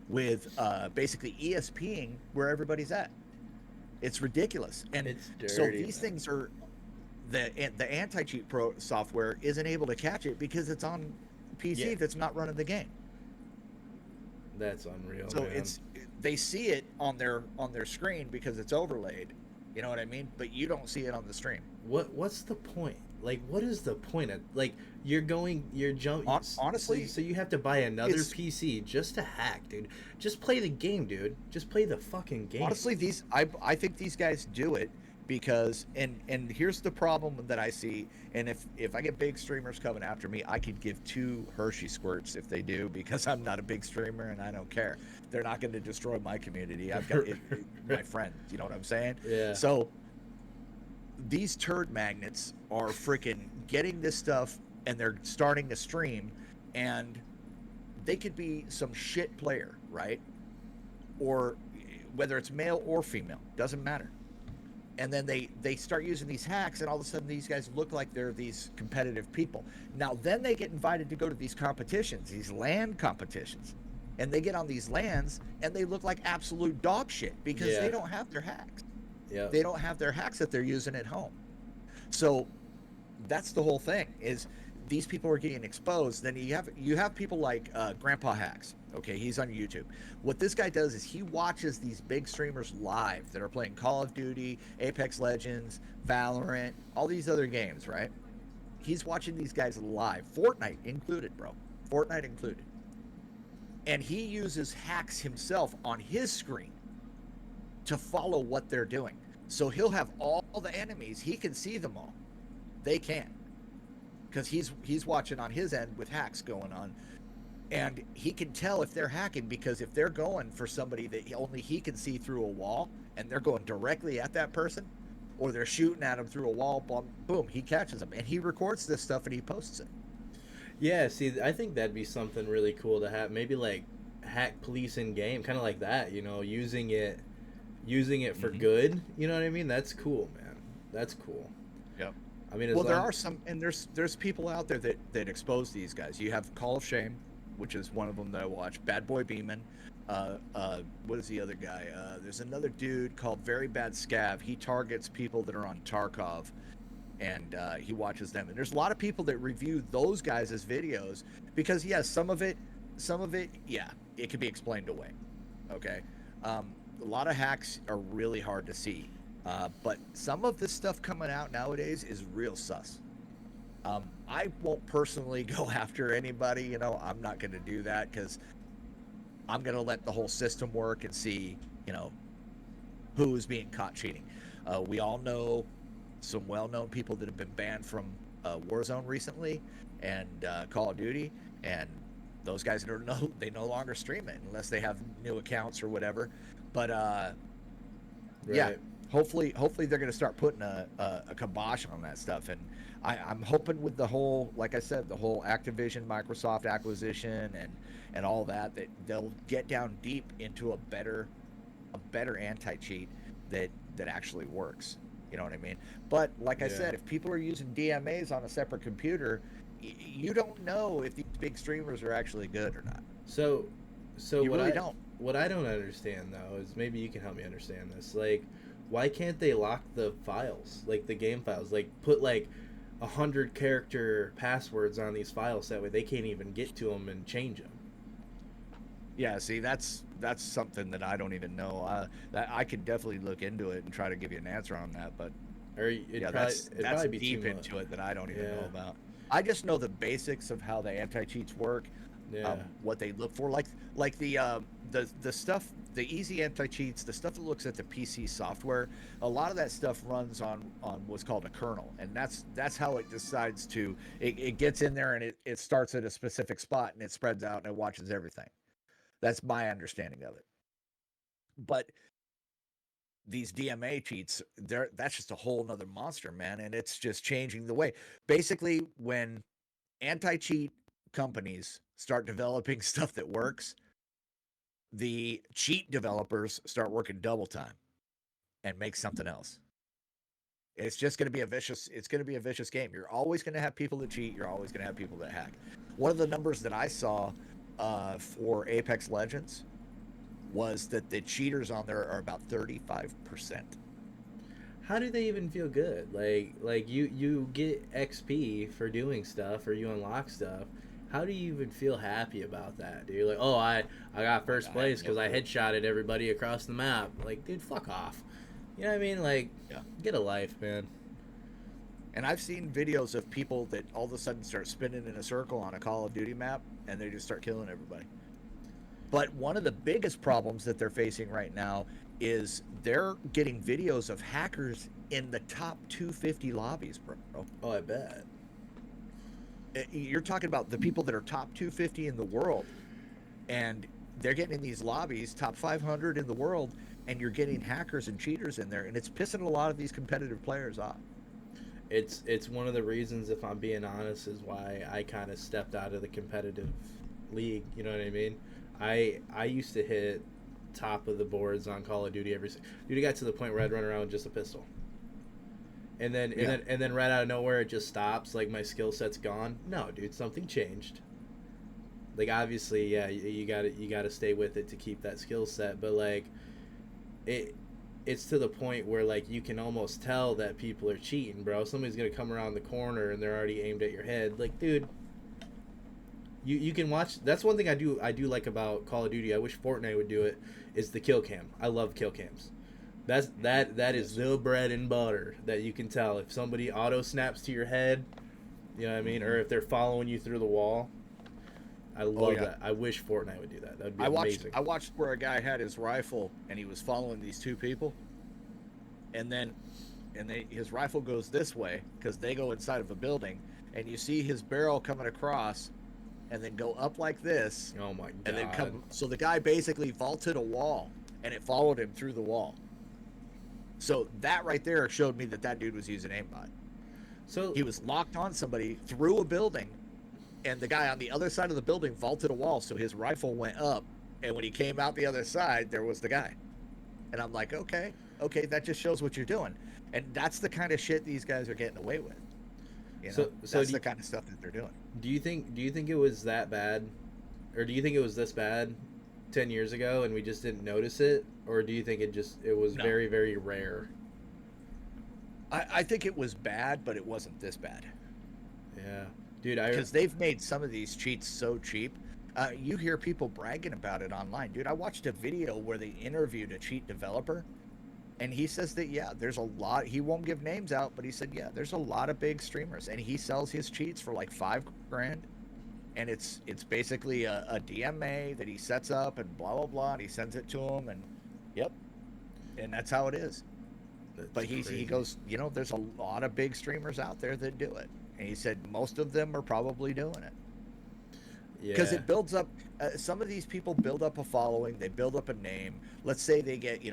with basically ESPing where everybody's at. It's ridiculous. And It's so dirty, these man. things are the anti-cheat pro software isn't able to catch it because it's on Yeah, PC that's not running the game. that's unreal, So man. they see it on their screen because it's overlaid. You know what I mean? But you don't see it on the stream. What's the point? Like, what is the point of, like, you're Honestly, so you have to buy another it's PC just to hack, dude. Just play the game, dude. Just play the fucking game. honestly these I think these guys do it because and here's the problem that I see. And if I get big streamers coming after me, I could give two Hershey squirts if they do, because I'm not a big streamer and I don't care. They're not going to destroy my community. I've got my friends. You know what I'm saying? Yeah. So these turd magnets are freaking getting this stuff and they're starting to stream, and they could be some shit player, right? Or whether it's male or female, doesn't matter. And then they start using these hacks, and all of a sudden these guys look like they're these competitive people. Now then they get invited to go to these competitions, these LAN competitions, and they get on these LANs and they look like absolute dog shit because Yeah. they don't have their hacks. Yeah. They don't have their hacks that they're using at home. So that's the whole thing, is these people are getting exposed. Then you have people like Grandpa Hacks. Okay, he's on YouTube. What this guy does is he watches these big streamers live that are playing Call of Duty, Apex Legends, Valorant, all these other games, right? He's watching these guys live, Fortnite included, bro. Fortnite included. And he uses hacks himself on his screen to follow what they're doing. So he'll have all the enemies, he can see them all. They can't, because he's watching on his end with hacks going on, and he can tell if they're hacking, because if they're going for somebody that only he can see through a wall and they're going directly at that person, or they're shooting at him through a wall, boom, he catches them, and he records this stuff and he posts it. Yeah, see, I think that'd be something really cool to have. Maybe like hack police in game, kind of like that. Using it for Mm-hmm. good. You know what I mean? That's cool, man. That's cool. Yep. I mean, as Well, there long. are some, and there's people out there that expose these guys. You have Call of Shame, which is one of them that I watch. Bad Boy Beeman. What is the other guy? There's another dude called Very Bad Scav. He targets people that are on Tarkov, and he watches them. And there's a lot of people that review those guys as videos because, yes, some of it, yeah, it can be explained away. Okay. A lot of hacks are really hard to see. But some of this stuff coming out nowadays is real sus. I won't personally go after anybody. I'm not going to do that, because I'm going to let the whole system work and see, who's being caught cheating. We all know some well-known people that have been banned from Warzone recently and Call of Duty, and those guys they no longer stream it unless they have new accounts or whatever. But yeah, Right. hopefully they're going to start putting a kibosh on that stuff. And I'm hoping with the whole, like I said, the whole Activision Microsoft acquisition and all that they'll get down deep into a better better anti-cheat that actually works. You know what I mean? But like I Yeah. said, if people are using DMAs on a separate computer, you don't know if these big streamers are actually good or not. So, so You what really don't. what I don't understand though is, maybe you can help me understand this. Like, why can't they lock the files, like the game files? Like, put like 100 character passwords on these files, that way they can't even get to them and change them. Yeah, see, that's something that I don't even know. That I could definitely look into it and try to give you an answer on that. But Or it'd yeah, probably that's it'd that's probably be too deep much. into it that I don't even know Yeah. about. I just know the basics of how the anti cheats work, Yeah. what they look for, like the stuff, the easy anti cheats, the stuff that looks at the PC software. A lot of that stuff runs on what's called a kernel, and that's how it decides to. It gets in there and it starts at a specific spot and it spreads out and it watches everything. That's my understanding of it. But these DMA cheats, that's just a whole nother monster, man. And it's just changing the way. Basically, when anti-cheat companies start developing stuff that works, the cheat developers start working double time and make something else. It's just going to be a vicious game. You're always going to have people that cheat. You're always going to have people that hack. One of the numbers that I saw for Apex Legends was that the cheaters on there are about 35%. How do they even feel good? Like you get XP for doing stuff, or you unlock stuff. How do you even feel happy about that, dude? Like, oh, I got first I have place no because I clue. headshotted everybody across the map. Like, dude, fuck off. You know what I mean? Like, Yeah. get a life, man. And I've seen videos of people that all of a sudden start spinning in a circle on a Call of Duty map and they just start killing everybody. But one of the biggest problems that they're facing right now is they're getting videos of hackers in the top 250 lobbies, bro. Oh, I bet. You're talking about the people that are top 250 in the world, and they're getting in these lobbies, top 500 in the world, and you're getting hackers and cheaters in there, and it's pissing a lot of these competitive players off. It's one of the reasons, if I'm being honest, is why I kind of stepped out of the competitive league. You know what I mean? I used to hit top of the boards on Call of Duty dude. It got to the point where I'd run around with just a pistol, Yeah. and then right out of nowhere it just stops. Like, my skill set's gone. No, dude, something changed. Like, obviously, yeah, you gotta stay with it to keep that skill set, but like, it it's to the point where, like, you can almost tell that people are cheating, bro. Somebody's gonna come around the corner and they're already aimed at your head. Like, dude, you can watch. That's one thing I do like about Call of Duty. I wish Fortnite would do it. Is the kill cam. I love kill cams. That is the bread and butter, that you can tell if somebody auto snaps to your head. You know what I mean? Or if they're following you through the wall. I Oh love yeah. that. I wish Fortnite would do that. That would be I watched amazing. I watched where a guy had his rifle and he was following these two people, and then his rifle goes this way because they go inside of a building, and you see his barrel coming across, and then go up like this, Oh my and then god. come. So the guy basically vaulted a wall, and it followed him through the wall. So that right there showed me that that dude was using aimbot. So He was locked on somebody through a building, and the guy on the other side of the building vaulted a wall, so his rifle went up, and when he came out the other side, there was the guy. And I'm like, okay, that just shows what you're doing. And that's the kind of shit these guys are getting away with. You know, so that's the kind of stuff that they're doing. do you think it was that bad, or do you think it was this bad 10 years ago and we just didn't notice it, or do you think it was No, very, very rare? I think it was bad, but it wasn't this bad Yeah, dude. because they've made some of these cheats so cheap. You hear people bragging about it online, dude. I watched a video where they interviewed a cheat developer, and he says that yeah, there's a lot. He won't give names out, but he said yeah, there's a lot of big streamers, and he sells his cheats for like $5,000, and it's basically a DMA that he sets up and blah blah blah, and he sends it to him, and yep, and that's how it is. That's But he crazy. goes, you know, there's a lot of big streamers out there that do it, and he said most of them are probably doing it because Yeah. it builds up. Some of these people build up a following, they build up a name. Let's say they get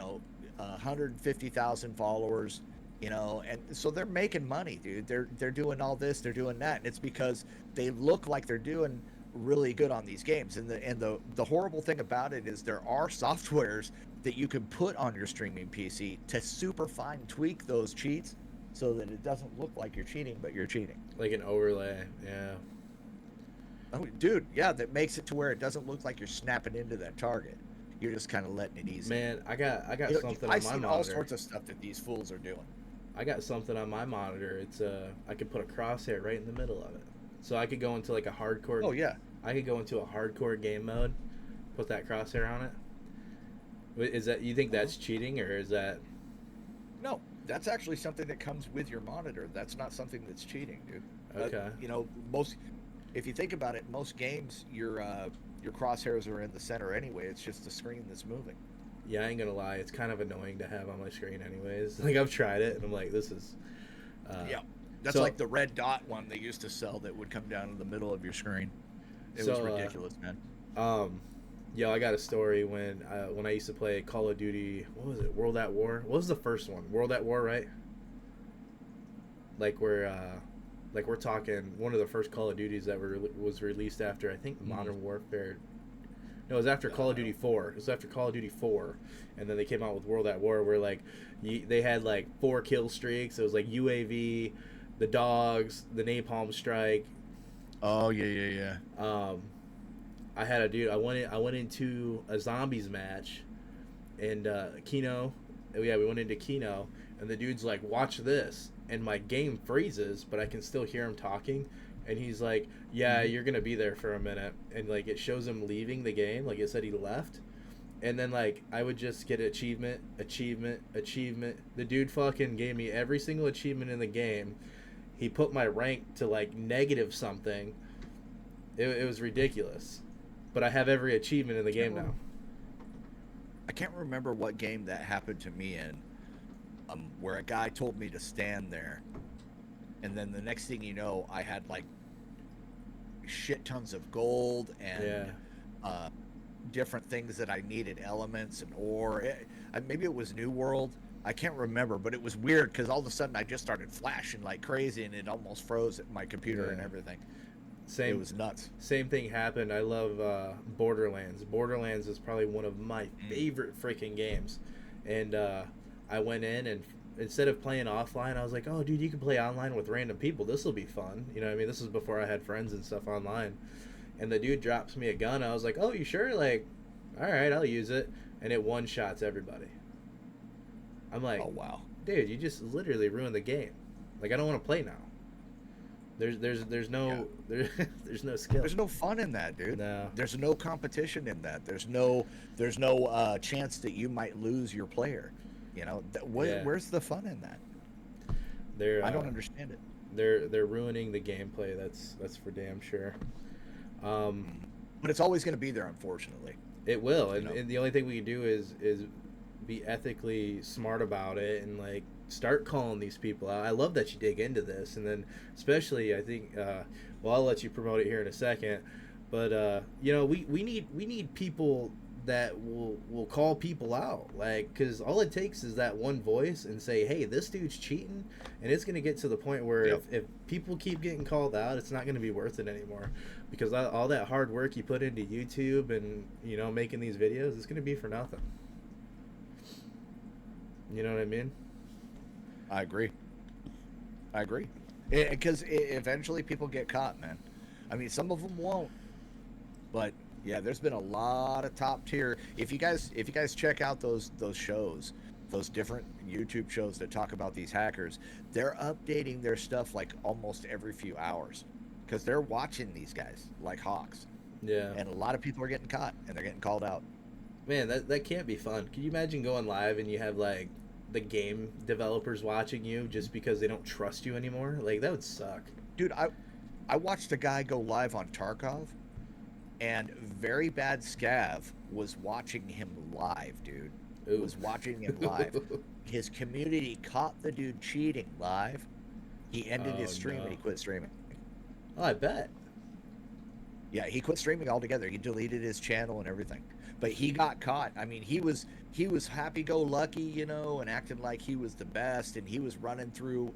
150,000 followers, and so they're making money, dude. They're doing all this, they're doing that, and it's because they look like they're doing really good on these games. And the horrible thing about it is there are softwares that you can put on your streaming PC to super fine tweak those cheats so that it doesn't look like you're cheating, but you're cheating. Like an overlay, yeah. Oh, dude, yeah, that makes it to where it doesn't look like you're snapping into that target. You're just kind of letting it easy. Man, I got something on my I've seen monitor. all sorts of stuff that these fools are doing. I got something on my monitor. It's I could put a crosshair right in the middle of it, so I could go into like a hardcore. Oh yeah. I could go into a hardcore game mode, put that crosshair on it. Is that, you think that's cheating, or is that? No, that's actually something that comes with your monitor. That's not something that's cheating, dude. Okay. You know, if you think about it, most games your crosshairs are in the center anyway. It's just the screen that's moving. Yeah, I ain't gonna lie. It's kind of annoying to have on my screen, anyways. Like, I've tried it, and I'm like, this is. Yeah, that's like the red dot one they used to sell that would come down in the middle of your screen. It was ridiculous, man. Yo, I got a story when I used to play Call of Duty. What was it? World at War. What was the first one? World at War, right? Like we're talking one of the first Call of Duties that was released after, I think, Modern Warfare. No, it was after Call of Duty 4. It was after Call of Duty 4, and then they came out with World at War, where like they had like 4 kill streaks. It was like UAV, the dogs, the napalm strike. Oh yeah. I had a dude. I went into a zombies match, and Kino. Yeah, we went into Kino, and the dude's like, "Watch this," and my game freezes, but I can still hear him talking, and he's like, "Yeah, you're gonna be there for a minute," and like it shows him leaving the game, like it said he left, and then like I would just get achievement. The dude fucking gave me every single achievement in the game. He put my rank to like negative something. It was ridiculous. But I have every achievement in the game now. I can't remember what game that happened to me in, where a guy told me to stand there, and then the next thing you know, I had like shit tons of gold and different things that I needed, elements and ore. Maybe it was New World. I can't remember, but it was weird because all of a sudden I just started flashing like crazy, and it almost froze my computer and everything. It was nuts. Same thing happened. I love Borderlands. Borderlands is probably one of my favorite freaking games. And I went in, and instead of playing offline, I was like, oh, dude, you can play online with random people. This will be fun. You know what I mean? This is before I had friends and stuff online. And the dude drops me a gun. I was like, oh, you sure? Like, all right, I'll use it. And it one-shots everybody. I'm like, oh, wow. Dude, you just literally ruined the game. Like, I don't want to play now. There's no there's no skill. There's no fun in that, dude. No. There's no competition in that. There's no chance that you might lose your player. You know, where's the fun in that? I don't understand it. They're ruining the gameplay. That's for damn sure. But it's always going to be there, unfortunately. It will, and the only thing we can do is be ethically smart about it, and like start calling these people out. I love that you dig into this, and then especially I think well, I'll let you promote it here in a second, but you know, we need people that will call people out, like, because all it takes is that one voice and say, hey, this dude's cheating, and it's going to get to the point where if people keep getting called out, it's not going to be worth it anymore, because all that hard work you put into YouTube and, you know, making these videos, it's going to be for nothing. You know what I mean? I agree. Because eventually people get caught, man. I mean, some of them won't, but yeah, there's been a lot of top tier. If you guys check out those shows, those different YouTube shows that talk about these hackers, they're updating their stuff like almost every few hours, because they're watching these guys like hawks. Yeah. And a lot of people are getting caught, and they're getting called out. Man, that can't be fun. Can you imagine going live and you have like the game developers watching you just because they don't trust you anymore? Like, that would suck. Dude, I watched a guy go live on Tarkov, and Very Bad Scav was watching him live, dude. Ooh. Was watching him live. His community caught the dude cheating live. He ended his stream and he quit streaming. Oh, I bet. Yeah, he quit streaming altogether. He deleted his channel and everything. But he got caught. I mean, he was happy-go-lucky, you know, and acting like he was the best, and he was running through,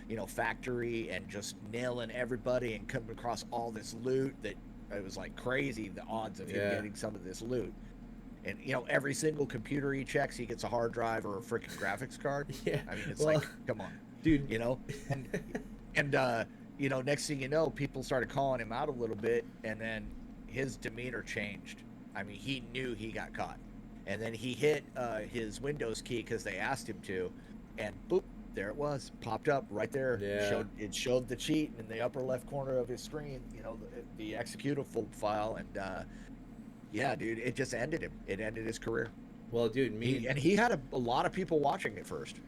you know, factory and just nailing everybody and coming across all this loot that it was like crazy, the odds of him Yeah. getting some of this loot. And every single computer he checks, he gets a hard drive or a freaking graphics card. Yeah. I mean, it's Well, like, come on, dude. you know. And next thing you know, people started calling him out a little bit, and then his demeanor changed. I mean, he knew he got caught, and then he hit his Windows key because they asked him to, and boop, there it was, popped up right there. Yeah. It showed the cheat in the upper left corner of his screen. The executable file, and yeah, dude, it just ended him. It ended his career. Well, dude, He had a lot of people watching at first.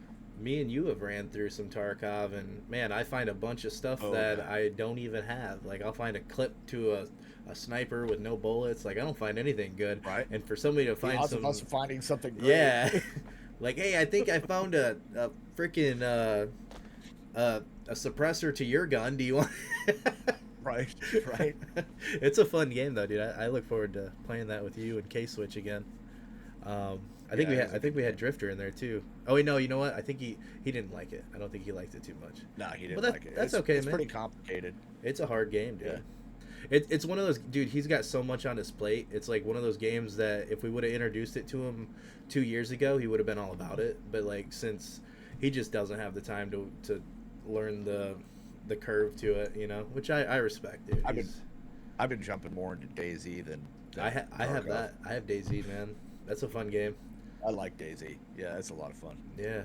me and you have ran through some Tarkov, and man, I find a bunch of stuff that man. I don't even have. Like, I'll find a clip to a sniper with no bullets. Like, I don't find anything good. Right. And for somebody to find Odds of us finding something great. yeah, like, hey, I think I found a freaking a suppressor to your gun. Do you want? Right. It's a fun game though, dude. I look forward to playing that with you and K-Switch again. I think we had Drifter in there too. Oh wait, no, you know what? I think he didn't like it. I don't think he liked it too much. No, he didn't Well, like it. That's okay, it's man. pretty complicated. It's a hard game, dude. Yeah. It's one of those, dude. He's got so much on his plate. It's like one of those games that if we would have introduced it to him 2 years ago, he would have been all about it. But like, since he just doesn't have the time to learn the curve to it, which I respect, dude. I've been jumping more into DayZ than I have that. I have DayZ, man. That's a fun game. I like DayZ. Yeah, it's a lot of fun. Yeah.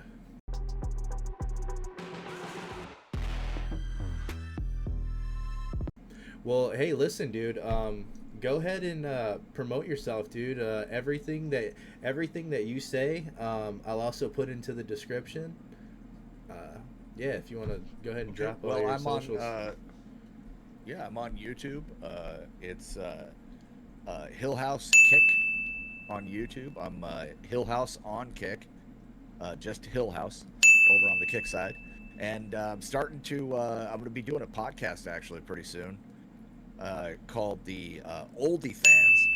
Well, hey, listen, dude. Go ahead and promote yourself, dude. Everything that you say, I'll also put into the description. Yeah, if you want to go ahead and drop all your socials. I'm on YouTube. It's Hill House Kick on YouTube. I'm Hill House on Kick, just Hill House over on the Kick side. And I'm starting to. I'm going to be doing a podcast actually pretty soon, called the Oldie Fans,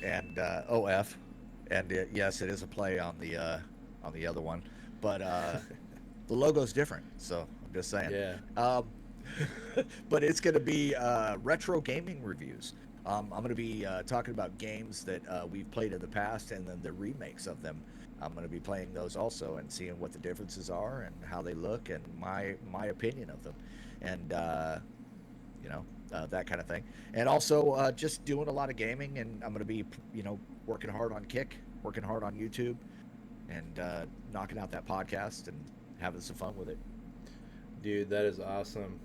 and OF. And yes, it is a play on the other one, but the logo's different. So I'm just saying. Yeah. But it's going to be retro gaming reviews. I'm going to be talking about games that we've played in the past, and then the remakes of them. I'm going to be playing those also and seeing what the differences are and how they look and my opinion of them, and that kind of thing. And also just doing a lot of gaming, and I'm going to be working hard on Kick, working hard on YouTube, and knocking out that podcast and having some fun with it. Dude, that is awesome.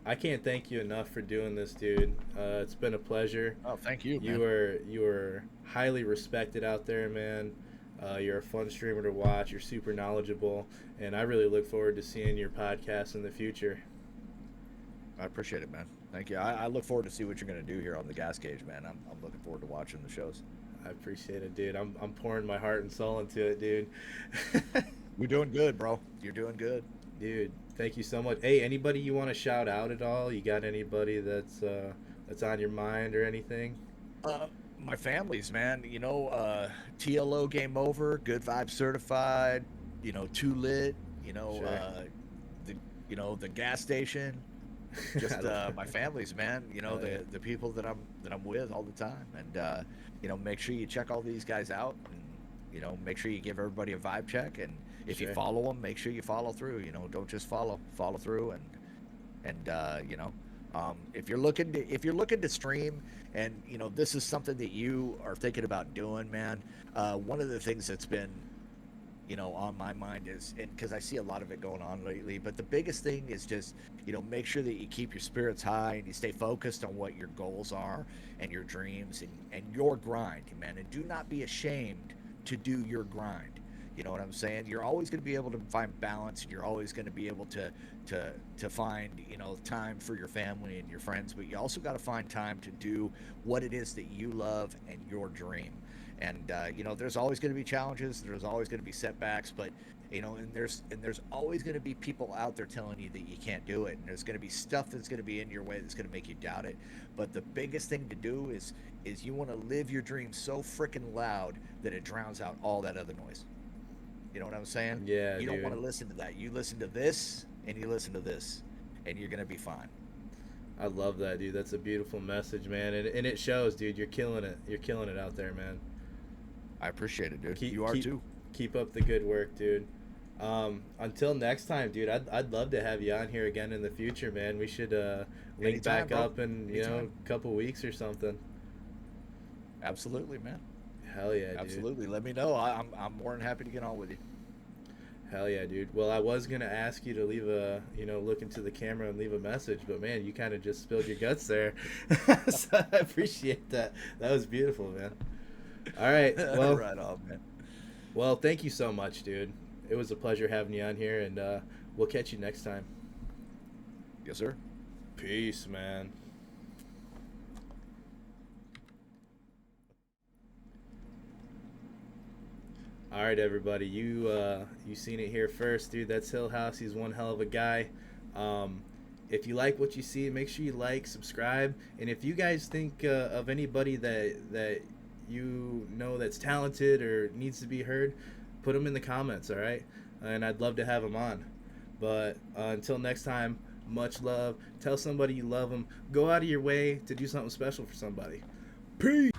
I can't thank you enough for doing this, dude. It's been a pleasure. Oh, thank you, man. You are highly respected out there, man. You're a fun streamer to watch. You're super knowledgeable, and I really look forward to seeing your podcast in the future. I appreciate it, man. Thank you. I look forward to see what you're going to do here on the Gas Gauge, man. I'm looking forward to watching the shows. I appreciate it, dude. I'm pouring my heart and soul into it, dude. You're doing good, bro. You're doing good. Dude, thank you so much. Hey, anybody you want to shout out at all? You got anybody that's on your mind or anything? My families, man. TLO Game Over, Good Vibes Certified. Too Lit. Sure. The gas station. Just my families, man. The people that I'm with all the time, and make sure you check all these guys out, and make sure you give everybody a vibe check, and if you follow them, make sure you follow through. Don't just follow through, and if you're looking to stream, and this is something that you are thinking about doing, man. One of the things that's been on my mind is, and because I see a lot of it going on lately, but the biggest thing is just make sure that you keep your spirits high and you stay focused on what your goals are and your dreams and your grind, man. And do not be ashamed to do your grind. You know what I'm saying? You're always going to be able to find balance, and you're always going to be able to find time for your family and your friends, but you also got to find time to do what it is that you love and your dream. And there's always going to be challenges, there's always going to be setbacks, but and there's always going to be people out there telling you that you can't do it, and there's going to be stuff that's going to be in your way that's going to make you doubt it. But the biggest thing to do is you want to live your dream so freaking loud that it drowns out all that other noise. You know what I'm saying? Yeah, You don't dude. want to listen to that. You listen to this, and you listen to this, and you're going to be fine. I love that, dude. That's a beautiful message, man, and it shows, dude. You're killing it. You're killing it out there, man. I appreciate it, dude. Keep You are keep too. keep up the good work, dude. Until next time, dude. I'd love to have you on here again in the future, man. We should link Anytime, back bro. up in Anytime. a couple weeks or something. Absolutely, man. Hell yeah, dude. Absolutely. Let me know. I'm more than happy to get on with you. Hell yeah, dude. Well, I was gonna ask you to leave a, look into the camera and leave a message, but man, you kind of just spilled your guts there. So I appreciate that. That was beautiful, man. All right. Well, Right on, man. well, thank you so much, dude. It was a pleasure having you on here, and we'll catch you next time. Yes, sir. Peace, man. All right, everybody. You seen it here first, dude. That's Hill House. He's one hell of a guy. If you like what you see, make sure you like, subscribe, and if you guys think of anybody that you know that's talented or needs to be heard, put them in the comments. All right, and I'd love to have them on. But until next time, much love. Tell somebody you love them. Go out of your way to do something special for somebody. Peace.